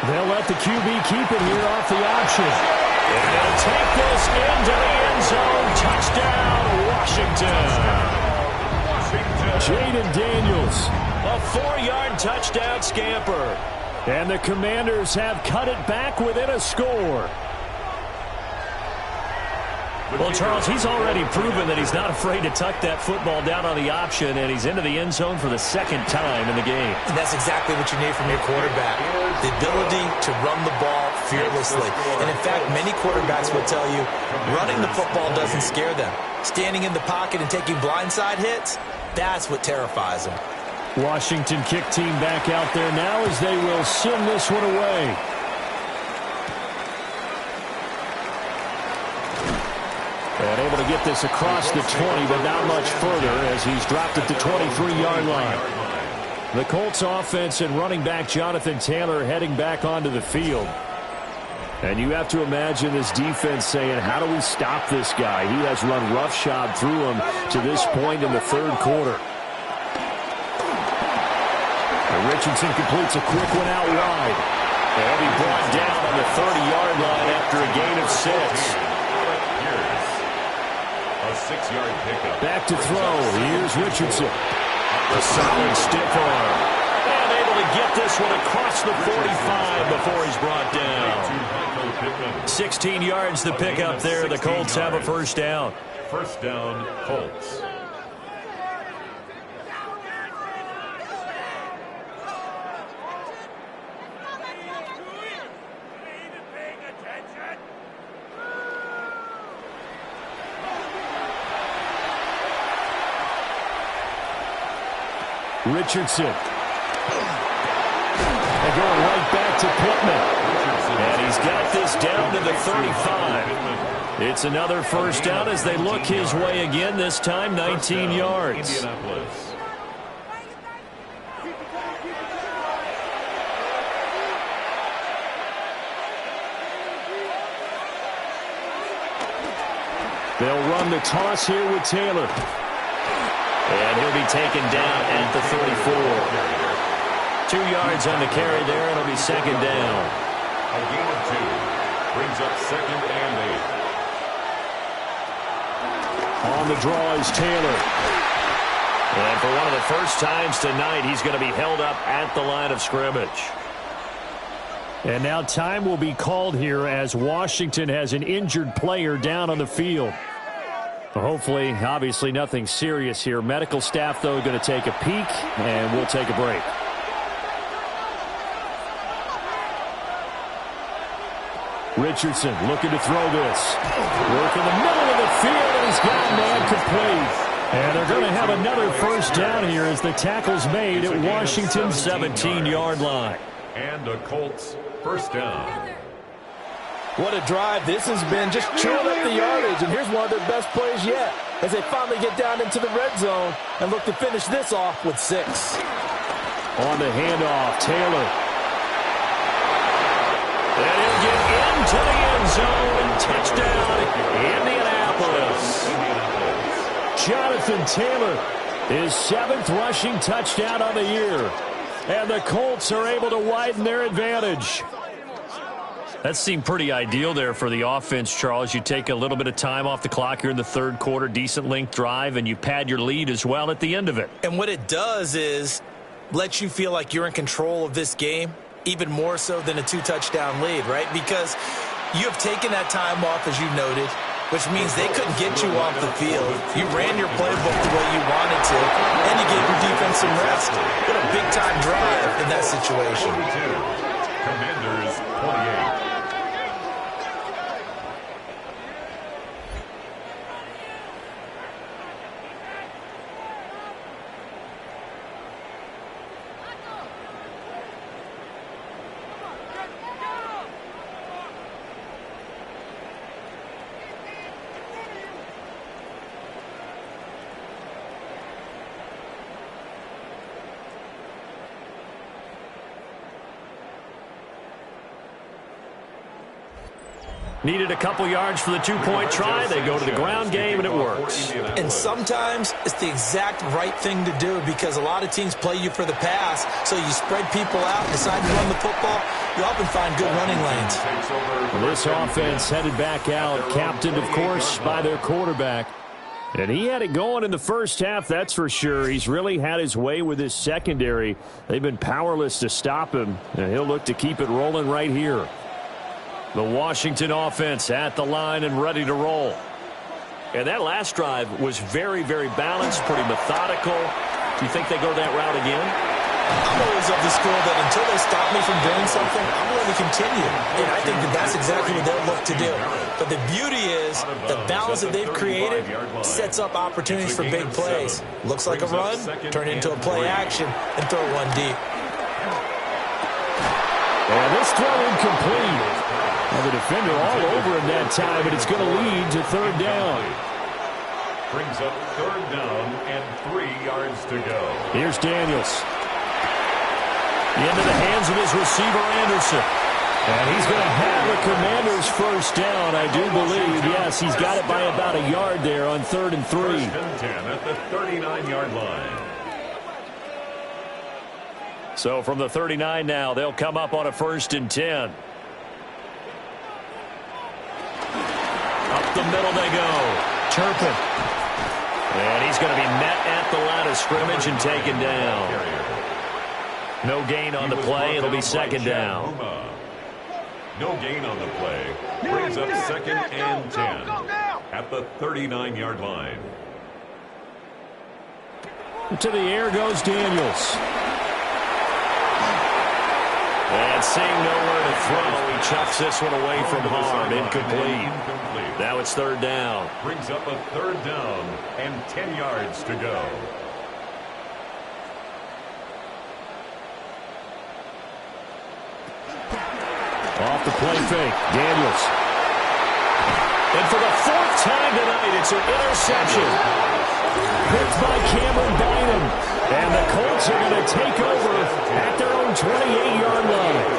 [SPEAKER 1] They'll let the QB keep it here off the option. And they'll take this into the end zone. Touchdown, Washington. Jaden Daniels, a 4-yard touchdown scamper. And the Commanders have cut it back within a score. Well, Charles, he's already proven that he's not afraid to tuck that football down on the option, and he's into the end zone for the second time in the game.
[SPEAKER 3] And that's exactly what you need from your quarterback, the ability to run the ball fearlessly. And, in fact, many quarterbacks will tell you running the football doesn't scare them. Standing in the pocket and taking blindside hits, that's what terrifies them.
[SPEAKER 1] Washington kick team back out there now as they will send this one away. And able to get this across the 20, but not much further as he's dropped at the 23-yard line. The Colts offense and running back Jonathan Taylor heading back onto the field. And you have to imagine this defense saying, how do we stop this guy? He has run roughshod through him to this point in the third quarter. And Richardson completes a quick one out wide. And he'll be brought down on the 30-yard line after a gain of 6.
[SPEAKER 4] A 6-yard pickup.
[SPEAKER 1] Back to throw. Here's Richardson. A solid stiff arm. And able to get this one across the 45 before he's brought down. 16 yards the pickup there. The Colts have a first down.
[SPEAKER 4] First down, Colts.
[SPEAKER 1] Richardson. And going right back to Pittman. And he's got this down to the 35. It's another first down as they look his way again, this time 19 yards. They'll run the toss here with Taylor. And he'll be taken down at the 34. 2 yards on the carry there, and it'll be second down.
[SPEAKER 4] A gain of 2 brings up second and 8.
[SPEAKER 1] On the draw is Taylor. And for one of the first times tonight, he's going to be held up at the line of scrimmage. And now time will be called here as Washington has an injured player down on the field. Hopefully, obviously nothing serious here. Medical staff, though, going to take a peek, and we'll take a break. Richardson looking to throw this. Work in the middle of the field, and he's got a man complete. And they're going to have another first down here as the tackle's made at Washington's 17-yard line.
[SPEAKER 4] And the Colts first down.
[SPEAKER 3] What a drive this has been, just chewing up the yardage. And here's one of their best plays yet as they finally get down into the red zone and look to finish this off with 6.
[SPEAKER 1] On the handoff, Taylor. And he'll get into the end zone. Touchdown, Indianapolis. Jonathan Taylor, his 7th rushing touchdown on the year. And the Colts are able to widen their advantage. That seemed pretty ideal there for the offense, Charles. You take a little bit of time off the clock here in the third quarter, decent length drive, and you pad your lead as well at the end of it.
[SPEAKER 3] And what it does is let you feel like you're in control of this game, even more so than a 2-touchdown lead, right? Because you have taken that time off, as you noted. which means they couldn't get you off the field. You ran your playbook the way you wanted to, and you gave your defense some rest. What a big-time drive in that situation.
[SPEAKER 4] 42. Commanders 28.
[SPEAKER 2] Needed a couple yards for the two-point try. They go to the ground game, and it works.
[SPEAKER 3] And sometimes it's the exact right thing to do because a lot of teams play you for the pass, so you spread people out and decide to run the football. You often find good running lanes.
[SPEAKER 1] This offense headed back out, captained, of course, by their quarterback. And he had it going in the first half, that's for sure. He's really had his way with his secondary. They've been powerless to stop him, and he'll look to keep it rolling right here. The Washington offense at the line and ready to roll. And that last drive was very, very balanced, pretty methodical. Do you think they go that route again?
[SPEAKER 3] I'm always of the school that until they stop me from doing something, I'm going to continue. And I think that that's exactly what they'll look to do. But the beauty is the balance that they've created sets up opportunities for big plays. Looks like a run, turn into a play action, and throw one deep.
[SPEAKER 1] And this throw incomplete. Well, the defender all over him that time, but it's going to lead to third down.
[SPEAKER 4] Brings up third down and 3 yards to go.
[SPEAKER 1] Here's Daniels. Into the hands of his receiver, Anderson. And he's going to have the Commanders' first down, I do believe. Yes, he's got it by about a yard there on 3rd and 3.
[SPEAKER 4] First and 10 at the 39-yard line.
[SPEAKER 1] So from the 39 now, they'll come up on a 1st and 10. Up the middle they go. Turpin. And he's going to be met at the line of scrimmage and taken down. No gain on the play. It'll be 2nd down.
[SPEAKER 4] No gain on the play. Brings up 2nd and 10 at the 39-yard line.
[SPEAKER 1] To the air goes Daniels.
[SPEAKER 2] And seeing nowhere to throw, he chucks this one away from harm. Incomplete. Now it's 3rd down.
[SPEAKER 4] Brings up a 3rd down and 10 yards to go.
[SPEAKER 1] Off the play fake, Daniels.
[SPEAKER 2] And for the 4th time tonight, it's an interception.
[SPEAKER 1] Picked by Cameron Bynum. And the Colts are going to take over at their own 28-yard line.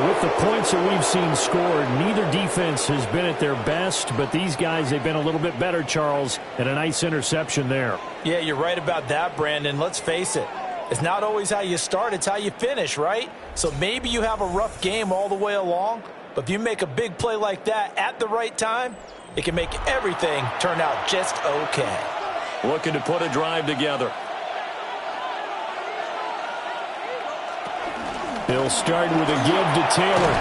[SPEAKER 1] With the points that we've seen scored, neither defense has been at their best, but these guys, they've been a little bit better, Charles, and a nice interception there.
[SPEAKER 3] Yeah, you're right about that, Brandon. Let's face it. It's not always how you start, it's how you finish, right? So maybe you have a rough game all the way along, but if you make a big play like that at the right time, it can make everything turn out just okay.
[SPEAKER 1] Looking to put a drive together. He'll start with a give to Taylor.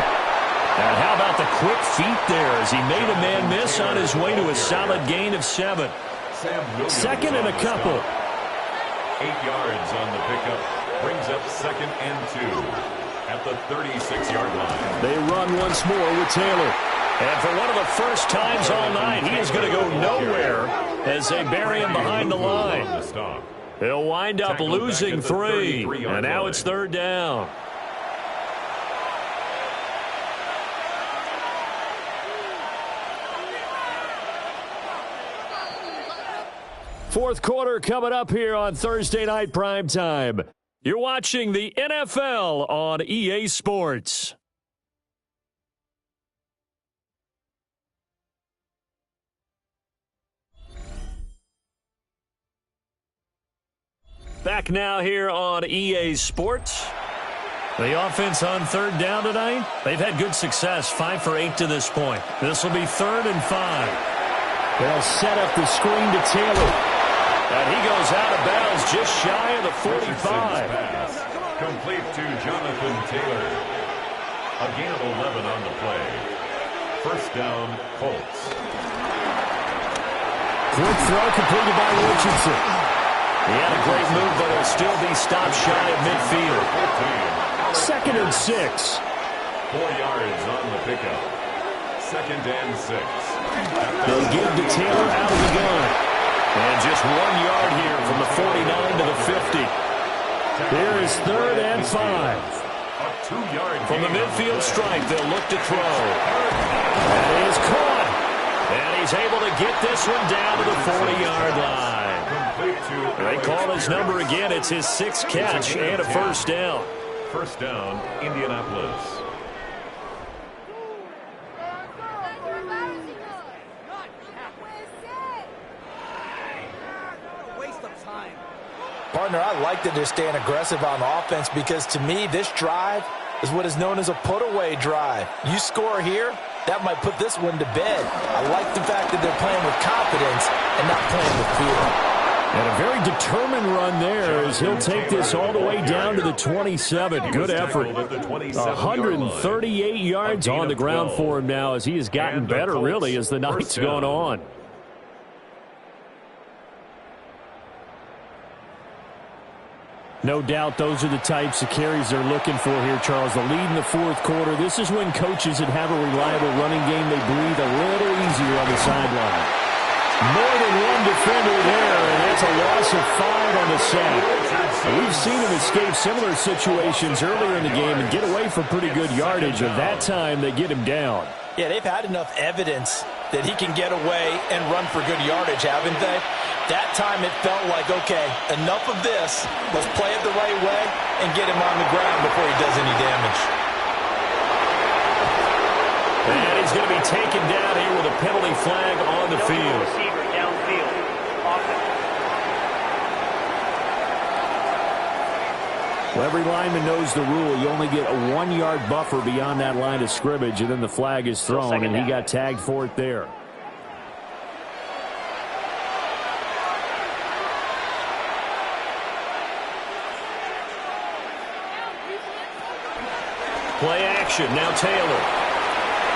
[SPEAKER 1] And how about the quick feet there as he made a man miss on his way to a solid gain of 7. 2nd and a couple.
[SPEAKER 4] 8 yards on the pickup. Brings up 2nd and 2 at the 36-yard line.
[SPEAKER 1] They run once more with Taylor.
[SPEAKER 2] And for one of the first times all night, he is going to go nowhere as they bury him behind the line. He'll wind up losing 3. And now it's 3rd down.
[SPEAKER 1] Fourth quarter coming up here on Thursday Night Primetime. You're watching the NFL on EA Sports. Back now here on EA Sports. The offense on 3rd down tonight, they've had good success, 5 for 8 to this point. This will be 3rd and 5. They'll set up the screen to Taylor. And he goes out of bounds just shy of the 45.
[SPEAKER 4] Pass. Complete to Jonathan Taylor. A gain of 11 on the play. First down, Colts.
[SPEAKER 1] Quick throw completed by Richardson.
[SPEAKER 2] He had a great move, but he'll still be stopped shy of midfield.
[SPEAKER 1] 2nd and 6.
[SPEAKER 4] 4 yards on the pickup. 2nd and 6.
[SPEAKER 1] They'll give to Taylor out of the gun.
[SPEAKER 2] And just 1 yard here from the 49 to the 50.
[SPEAKER 1] Here is 3rd and 5.
[SPEAKER 4] A 2-yard
[SPEAKER 2] From the midfield stripe, they'll look to throw.
[SPEAKER 1] That is caught.
[SPEAKER 2] And he's able to get this one down to the 40-yard line. They call his number again. It's his 6th catch and a first down.
[SPEAKER 4] First down, Indianapolis.
[SPEAKER 3] Partner, I like that they're staying aggressive on offense because, to me, this drive is what is known as a put-away drive. You score here, that might put this one to bed. I like the fact that they're playing with confidence and not playing with fear.
[SPEAKER 1] And a very determined run there as he'll take this all the way down to the 27. Good effort. 138 yards on the ground for him now as he has gotten better, really, as the night's gone on. No doubt those are the types of carries they're looking for here, Charles. The lead in the 4th quarter. This is when coaches that have a reliable running game, they breathe a little easier on the sideline. More than one defender there, and that's a loss of 5 on the sack. We've seen him escape similar situations earlier in the game and get away for pretty good yardage, and that time they get him down.
[SPEAKER 3] Yeah, they've had enough evidence that he can get away and run for good yardage, haven't they? That time it felt like, okay, enough of this. Let's play it the right way and get him on the ground before he does any damage.
[SPEAKER 2] And he's going to be taken down here with a penalty flag on the field.
[SPEAKER 1] Well, every lineman knows the rule. You only get a 1-yard buffer beyond that line of scrimmage, and then the flag is thrown, and he got tagged for it there.
[SPEAKER 2] Play action. Now Taylor.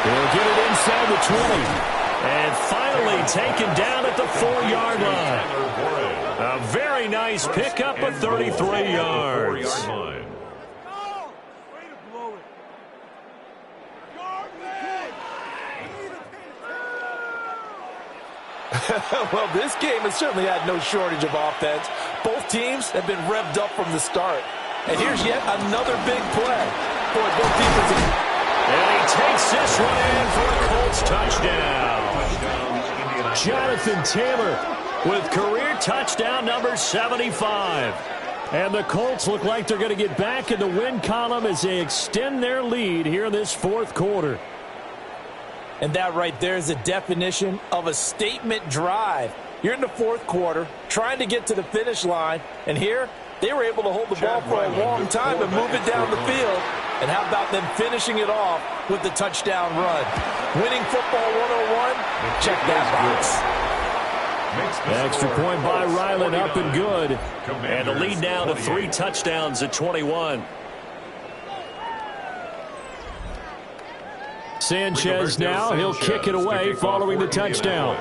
[SPEAKER 1] He'll get it inside the 20.
[SPEAKER 2] And finally taken down at the 4-yard line. A very nice pickup of 33 yards.
[SPEAKER 3] Well, this game has certainly had no shortage of offense. Both teams have been revved up from the start. And here's yet another big play. Boy, both defenses.
[SPEAKER 2] And he takes this one in for a Colts touchdown.
[SPEAKER 1] Jonathan Taylor
[SPEAKER 2] With career touchdown number 75.
[SPEAKER 1] And the Colts look like they're going to get back in the win column as they extend their lead here in this 4th quarter.
[SPEAKER 3] And that right there is a definition of a statement drive. You're in the 4th quarter, trying to get to the finish line, and here they were able to hold the ball for a long time and move it down the field. And how about them finishing it off with the touchdown run? Winning football 101, check that box.
[SPEAKER 1] Extra point by Ryland, up and good.
[SPEAKER 2] And the lead now to 3 touchdowns at 21.
[SPEAKER 1] Sanchez now, he'll kick it away following the touchdown.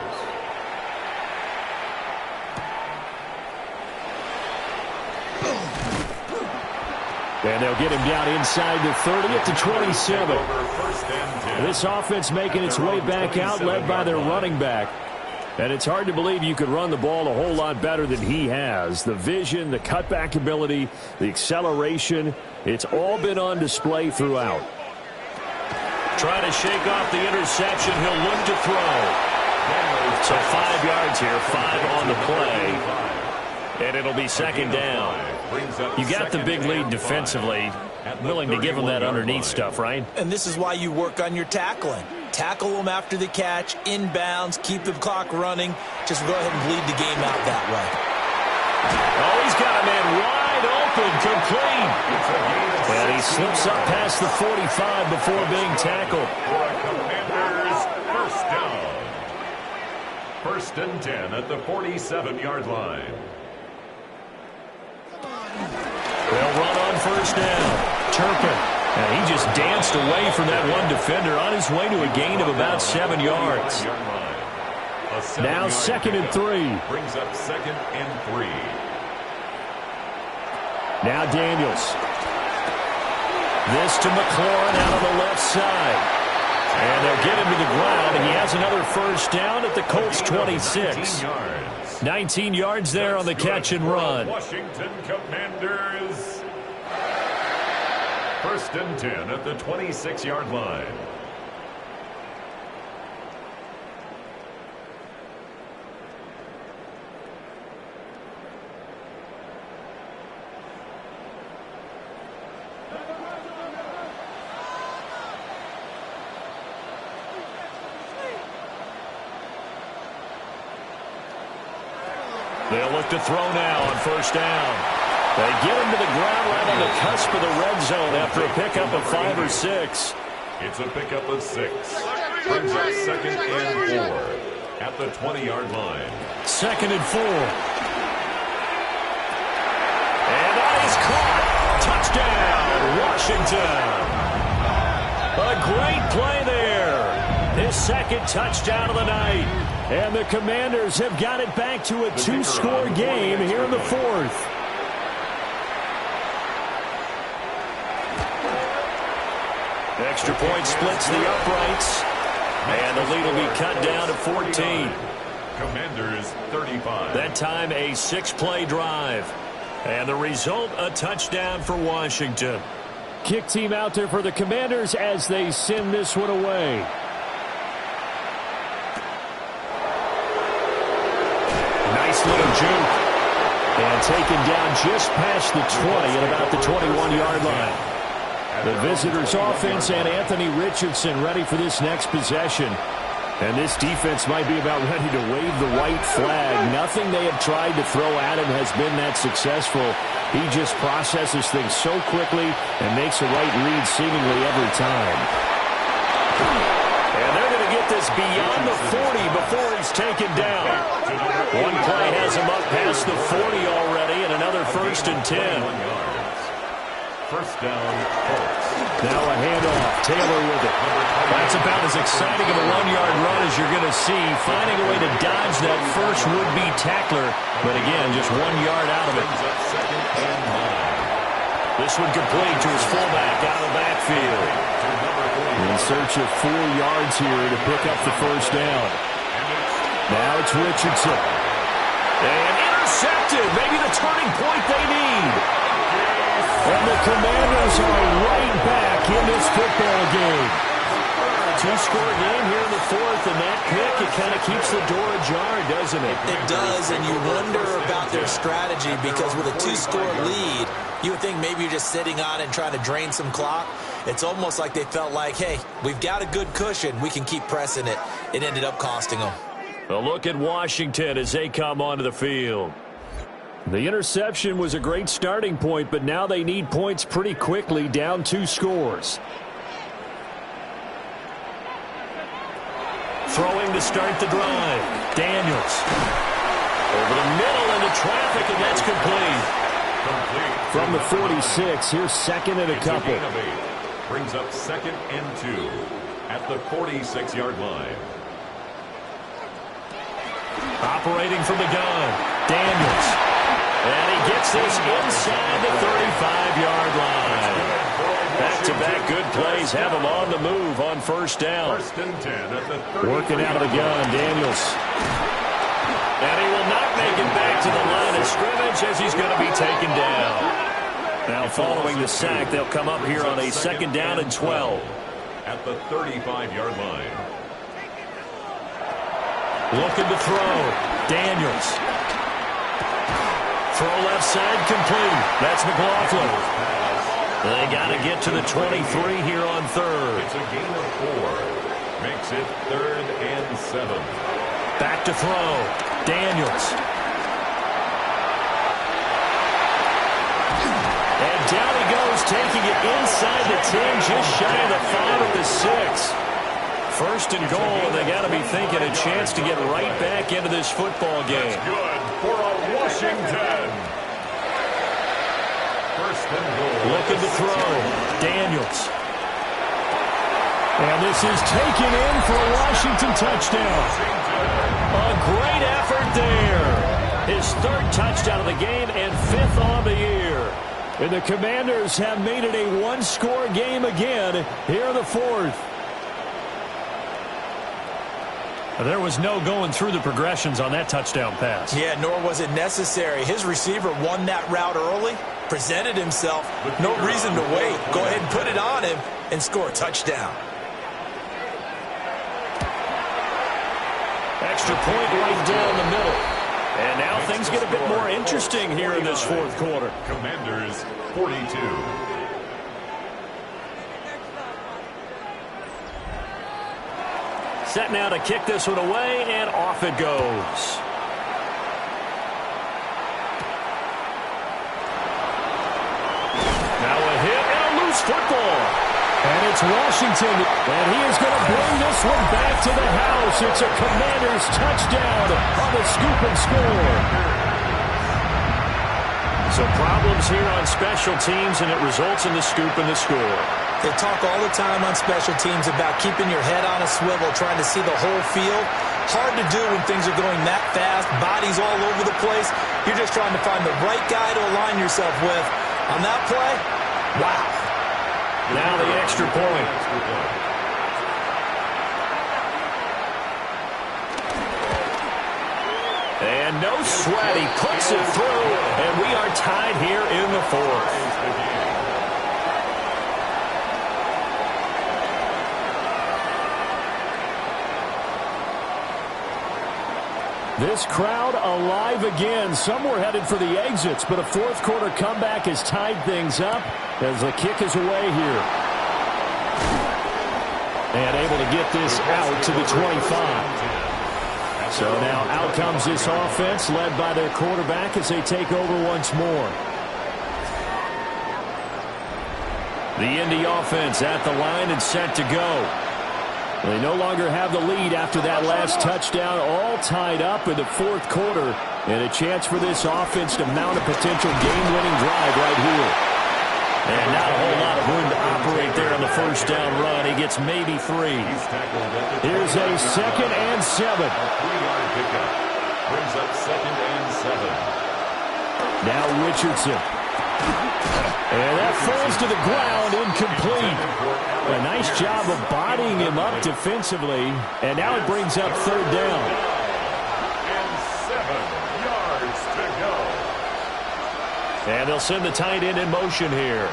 [SPEAKER 1] And they'll get him down inside the 30 at the 27. This offense making its way back out, led by their running back. And it's hard to believe you could run the ball a whole lot better than he has. The vision, the cutback ability, the acceleration, it's all been on display throughout.
[SPEAKER 2] Trying to shake off the interception. He'll look to throw. So 5 yards here, 5 on the play. And it'll be second down. You got the big lead defensively. Willing to give them that underneath stuff, right?
[SPEAKER 3] And this is why you work on your tackling. Tackle them after the catch, inbounds, keep the clock running. Just go ahead and bleed the game out that way.
[SPEAKER 2] Oh, he's got a man wide open, complete.
[SPEAKER 1] And he slips up past the 45 before being tackled.
[SPEAKER 4] Commanders, first down. 1st and 10 at the 47-yard line.
[SPEAKER 2] They'll run on first down. Turpin. And he just danced away from that one defender on his way to a gain of about 7 yards.
[SPEAKER 4] A
[SPEAKER 1] Now 2nd and 3.
[SPEAKER 4] Brings up 2nd and 3.
[SPEAKER 1] Now Daniels. This to McLaurin out on the left side. And they'll get him to the ground, and he has another first down at the Colts 26. 19 yards there on the catch and run.
[SPEAKER 4] Washington Commanders. 1st and 10 at the 26-yard line.
[SPEAKER 1] They'll look to throw now on first down. They get him to the ground right on the cusp of the red zone after a pickup of 5 or 6.
[SPEAKER 4] It's a pickup of 6. Brings up 2nd and 4 at the 20-yard line.
[SPEAKER 1] 2nd and 4. And that is caught. Touchdown, Washington. A great play there. His 2nd touchdown of the night. And the Commanders have got it back to a 2-score game here in the 4th. Extra point splits the uprights. And the lead will be cut down to 14.
[SPEAKER 4] Commanders 35.
[SPEAKER 1] That time a 6-play drive. And the result, a touchdown for Washington. Kick team out there for the Commanders as they send this one away. Nice little juke. And taken down just past the 20 at about the 21-yard line. The visitors' offense and Anthony Richardson ready for this next possession. And this defense might be about ready to wave the white flag. Nothing they have tried to throw at him has been that successful. He just processes things so quickly and makes a right read seemingly every time. And they're going to get this beyond the 40 before he's taken down. One play has him up past the 40 already, and another 1st and 10.
[SPEAKER 4] First down, Colts.
[SPEAKER 1] Now a handoff. Taylor with it. That's about as exciting of a 1-yard run as you're going to see. Finding a way to dodge that first would-be tackler. But again, just 1 yard out of it. This one complete to his fullback out of the backfield. In search of 4 yards here to pick up the first down. Now it's Richardson. And intercepted. Maybe the turning point they need. And the Commanders are right back in this football game. 2-score game here in the 4th, and that pick, it kind of keeps the door ajar, doesn't it?
[SPEAKER 3] It does, and you wonder about their strategy because with a 2-score lead, you would think maybe you're just sitting on it and trying to drain some clock. It's almost like they felt like, hey, we've got a good cushion. We can keep pressing it. It ended up costing them.
[SPEAKER 1] A look at Washington as they come onto the field. The interception was a great starting point, but now they need points pretty quickly, down 2 scores. Throwing to start the drive. Daniels. Over the middle into traffic, and that's complete. From the 46, here's 2nd and a couple.
[SPEAKER 4] Brings up 2nd and 2 at the 46-yard line.
[SPEAKER 1] Operating from the gun. Daniels. And he gets this inside the 35-yard line. Back-to-back good plays have him on the move on first down.
[SPEAKER 4] 1st and 10 at the 33.
[SPEAKER 1] Working out of the gun, Daniels. And he will not make it back to the line of scrimmage as he's going to be taken down. Now following the sack, they'll come up here on a 2nd down and 12.
[SPEAKER 4] At the 35-yard line.
[SPEAKER 1] Looking to throw. Daniels. Throw left side complete. That's McLaughlin. They got to get to the 23 here on 3rd.
[SPEAKER 4] It's a gain of 4. Makes it 3rd and 7.
[SPEAKER 1] Back to throw. Daniels. And down he goes, taking it inside the 10, just shy of the 5 of the 6. 1st and goal, and they got to be thinking a chance to get right back into this football game.
[SPEAKER 4] That's good for a Washington. 1st and goal.
[SPEAKER 1] Looking to throw. Daniels. And this is taken in for a Washington touchdown.
[SPEAKER 2] A great effort there. His third touchdown of the game and fifth on the year.
[SPEAKER 1] And the Commanders have made it a one-score game again here in the fourth.
[SPEAKER 2] There was no going through the progressions on that touchdown pass.
[SPEAKER 3] Yeah, nor was it necessary. His receiver won that route early, presented himself. No reason to wait. Go ahead and put it on him and score a touchdown.
[SPEAKER 2] Extra point right down the middle. And now things get a bit more interesting here in this fourth quarter.
[SPEAKER 4] Commanders 42.
[SPEAKER 2] Set now to kick this one away, and off it goes. Now a hit and a loose football.
[SPEAKER 1] And it's Washington, and he is going to bring this one back to the house. It's a Commanders touchdown on the scoop and score.
[SPEAKER 2] So problems here on special teams, and it results in the scoop and the score.
[SPEAKER 3] They talk all the time on special teams about keeping your head on a swivel, trying to see the whole field. Hard to do when things are going that fast, bodies all over the place. You're just trying to find the right guy to align yourself with. On that play, wow.
[SPEAKER 2] Now the extra point. And no sweat, he puts it through, and we are tied here in the fourth.
[SPEAKER 1] This crowd alive again. Some were headed for the exits, but a fourth quarter comeback has tied things up as the kick is away here. And able to get this out to the 25. So now out comes this offense led by their quarterback as they take over once more. The Indy offense at the line and set to go. They no longer have the lead after that last touchdown, all tied up in the fourth quarter, and a chance for this offense to mount a potential game-winning drive right here. And not a whole lot of room to operate there on the first down run. He gets maybe 3. Here's a 2nd and 7.
[SPEAKER 4] A 3-yard pickup brings up 2nd and 7.
[SPEAKER 1] Now Richardson. And that falls to the ground, incomplete. A nice job of bodying him up defensively. And now it brings up 3rd down.
[SPEAKER 4] And 7 yards to go.
[SPEAKER 2] And they'll send the tight end in motion here.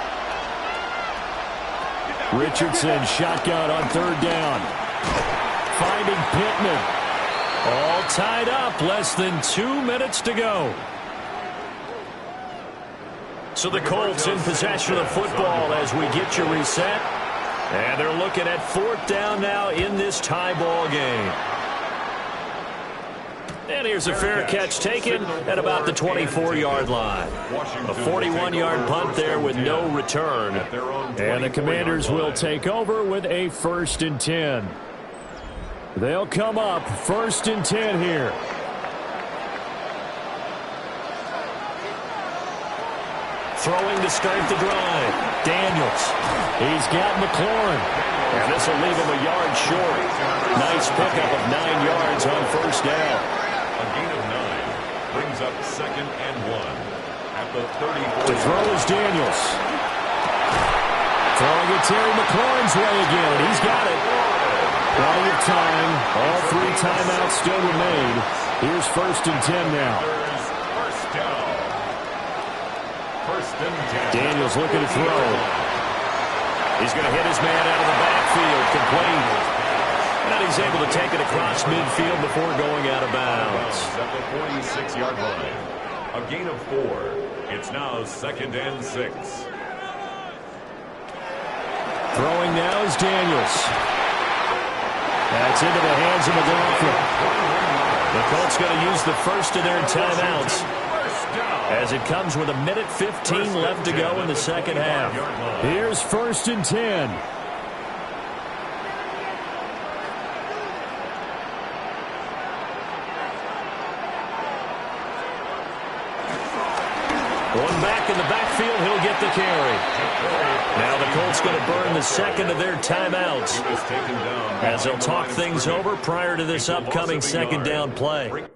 [SPEAKER 1] Richardson shotgun on 3rd down. Finding Pittman.
[SPEAKER 2] All tied up, less than 2 minutes to go. So the Colts in possession of the football as we get you reset. And they're looking at 4th down now in this tie ball game. And here's a fair catch taken at about the 24-yard line. A 41-yard punt there with no return.
[SPEAKER 1] And the Commanders will take over with a 1st and 10. They'll come up 1st and 10 here.
[SPEAKER 2] Throwing to start the drive. Daniels.
[SPEAKER 1] He's got McLaurin.
[SPEAKER 2] And this will leave him a yard short. Nice pickup of 9 yards on 1st down.
[SPEAKER 4] A gain of 9 brings up 2nd and 1 at the 34.
[SPEAKER 1] The throw is Daniels. Throwing it Terry McLaurin's way again. He's got it. Plenty of time. All 3 timeouts still remain. Here's 1st and 10 now.
[SPEAKER 4] First down. 1st and 10.
[SPEAKER 2] Daniels looking to throw. He's going to hit his man out of the backfield. Complete. And he's able to take it across midfield before going out of bounds.
[SPEAKER 4] At the 46-yard line. A gain of 4. It's now 2nd and 6.
[SPEAKER 1] Throwing now is Daniels. That's into the hands of McLaughlin.
[SPEAKER 2] The Colts going to use the first of their timeouts as it comes with 1:15 left to go in the second half.
[SPEAKER 1] Here's 1st and 10.
[SPEAKER 2] One back in the backfield, he'll get the carry. Now the Colts going to burn the second of their timeouts as they'll talk things over prior to this upcoming second down play.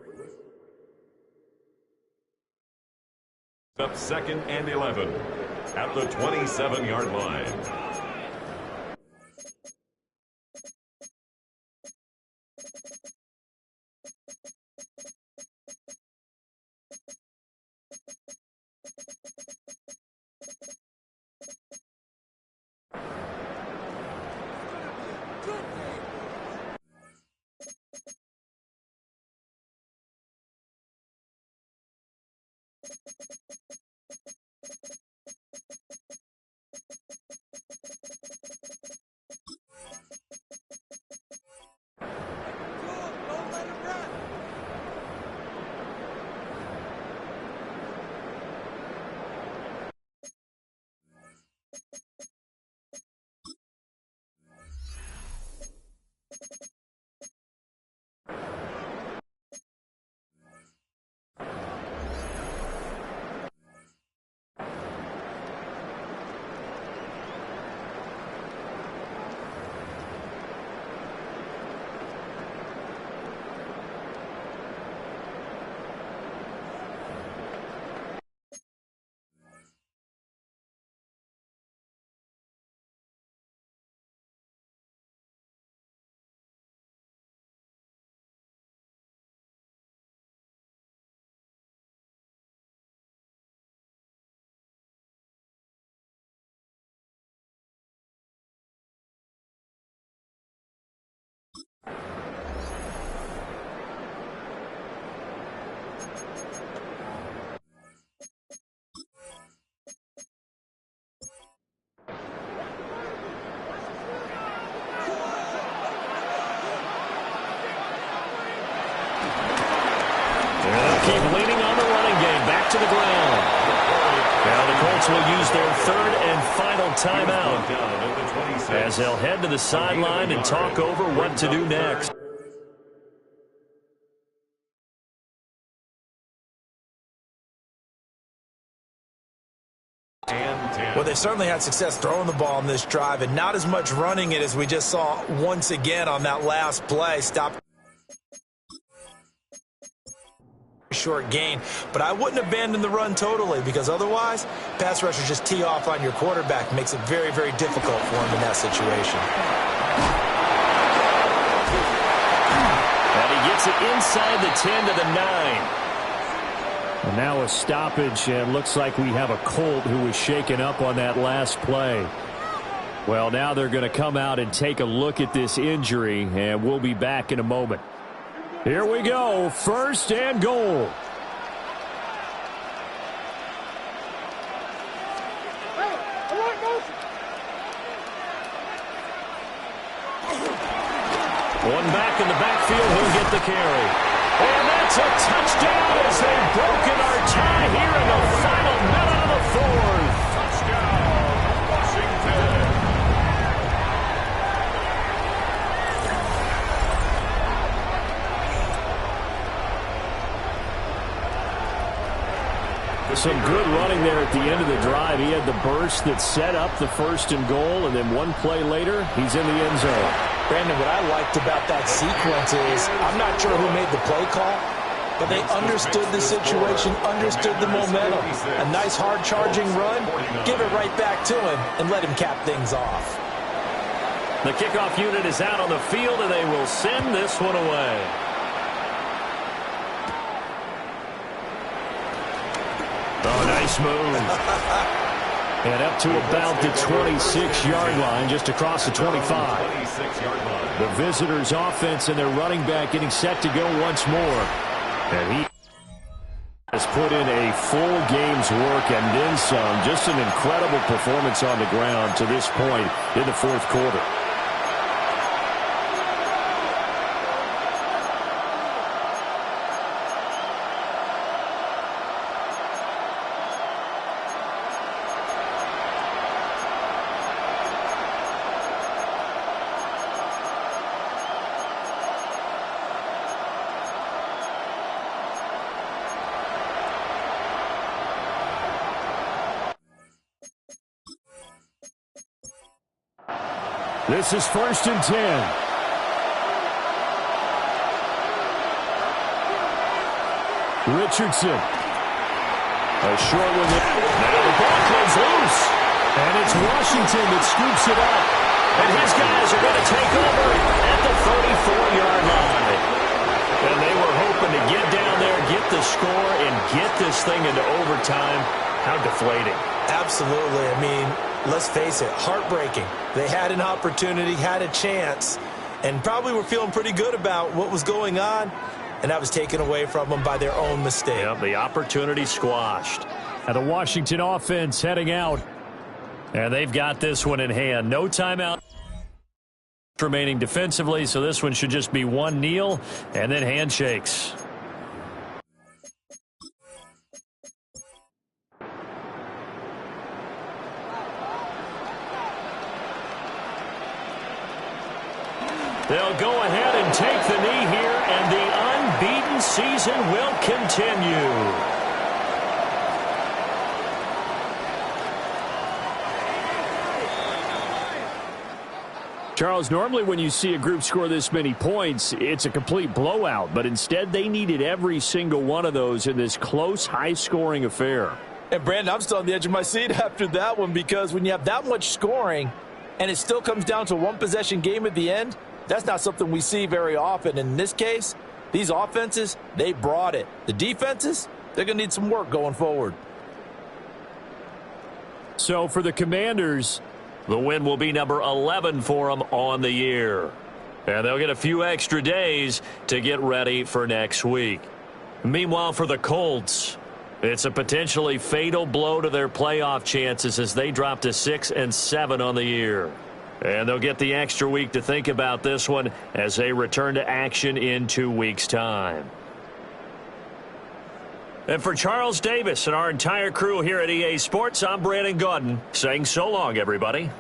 [SPEAKER 4] Up 2nd and 11 at the 27-yard line.
[SPEAKER 2] Keep leaning on the running game. Back to the ground. Now the Colts will use their third and final timeout as they'll head to the sideline and talk over what to do next.
[SPEAKER 3] Well, they certainly had success throwing the ball on this drive and not as much running it as we just saw once again on that last play. Stop. Short gain, but I wouldn't abandon the run totally because otherwise pass rushers just tee off on your quarterback. Makes it very, very difficult for him in that situation.
[SPEAKER 2] And he gets it inside the 10 to the 9.
[SPEAKER 1] And now a stoppage, and looks like we have a Colt who was shaken up on that last play. Well, now they're going to come out and take a look at this injury, and we'll be back in a moment. Here we go, 1st and goal.
[SPEAKER 2] One back in the backfield, he'll get the carry. And that's a touchdown as they've broken our tie here in the final minute of the 4th. Touchdown, Washington.
[SPEAKER 1] Some good running there at the end of the drive. He had the burst that set up the 1st and goal, and then one play later, he's in the end zone.
[SPEAKER 3] Brandon, what I liked about that sequence is I'm not sure who made the play call, but they understood the situation, understood the momentum. A nice hard charging run, give it right back to him, and let him cap things off.
[SPEAKER 2] The kickoff unit is out on the field, and they will send this one away. Oh, nice move. And up to about the 26-yard line, just across the 25. The visitors' offense and their running back getting set to go once more. And he has put in a full game's work and then some. Just an incredible performance on the ground to this point in the 4th quarter.
[SPEAKER 1] This is 1st and 10. Richardson. A short one. Now the ball comes loose. And it's Washington that scoops it up. And his guys are going to take over at the 34-yard line. And they were hoping to get down there, get the score, and get this thing into overtime. How deflating.
[SPEAKER 3] Absolutely. I mean, let's face it, heartbreaking. They had an opportunity, had a chance, and probably were feeling pretty good about what was going on, and that was taken away from them by their own mistake.
[SPEAKER 2] Yep, the opportunity squashed.
[SPEAKER 1] And the Washington offense heading out. And they've got this one in hand. No timeout remaining defensively, so this one should just be one kneel and then handshakes. They'll go ahead and take the knee here, and the unbeaten season will continue. Charles, normally when you see a group score this many points, it's a complete blowout, but instead they needed every single one of those in this close, high-scoring affair.
[SPEAKER 3] And, Brandon, I'm still on the edge of my seat after that one, because when you have that much scoring and it still comes down to a one-possession game at the end, that's not something we see very often. In this case, these offenses, they brought it. The defenses, they're going to need some work going forward.
[SPEAKER 1] So for the Commanders, the win will be number 11 for them on the year. And they'll get a few extra days to get ready for next week. Meanwhile, for the Colts, it's a potentially fatal blow to their playoff chances as they drop to 6-7 on the year. And they'll get the extra week to think about this one as they return to action in 2 weeks' time. And for Charles Davis and our entire crew here at EA Sports, I'm Brandon Gaudin saying so long, everybody.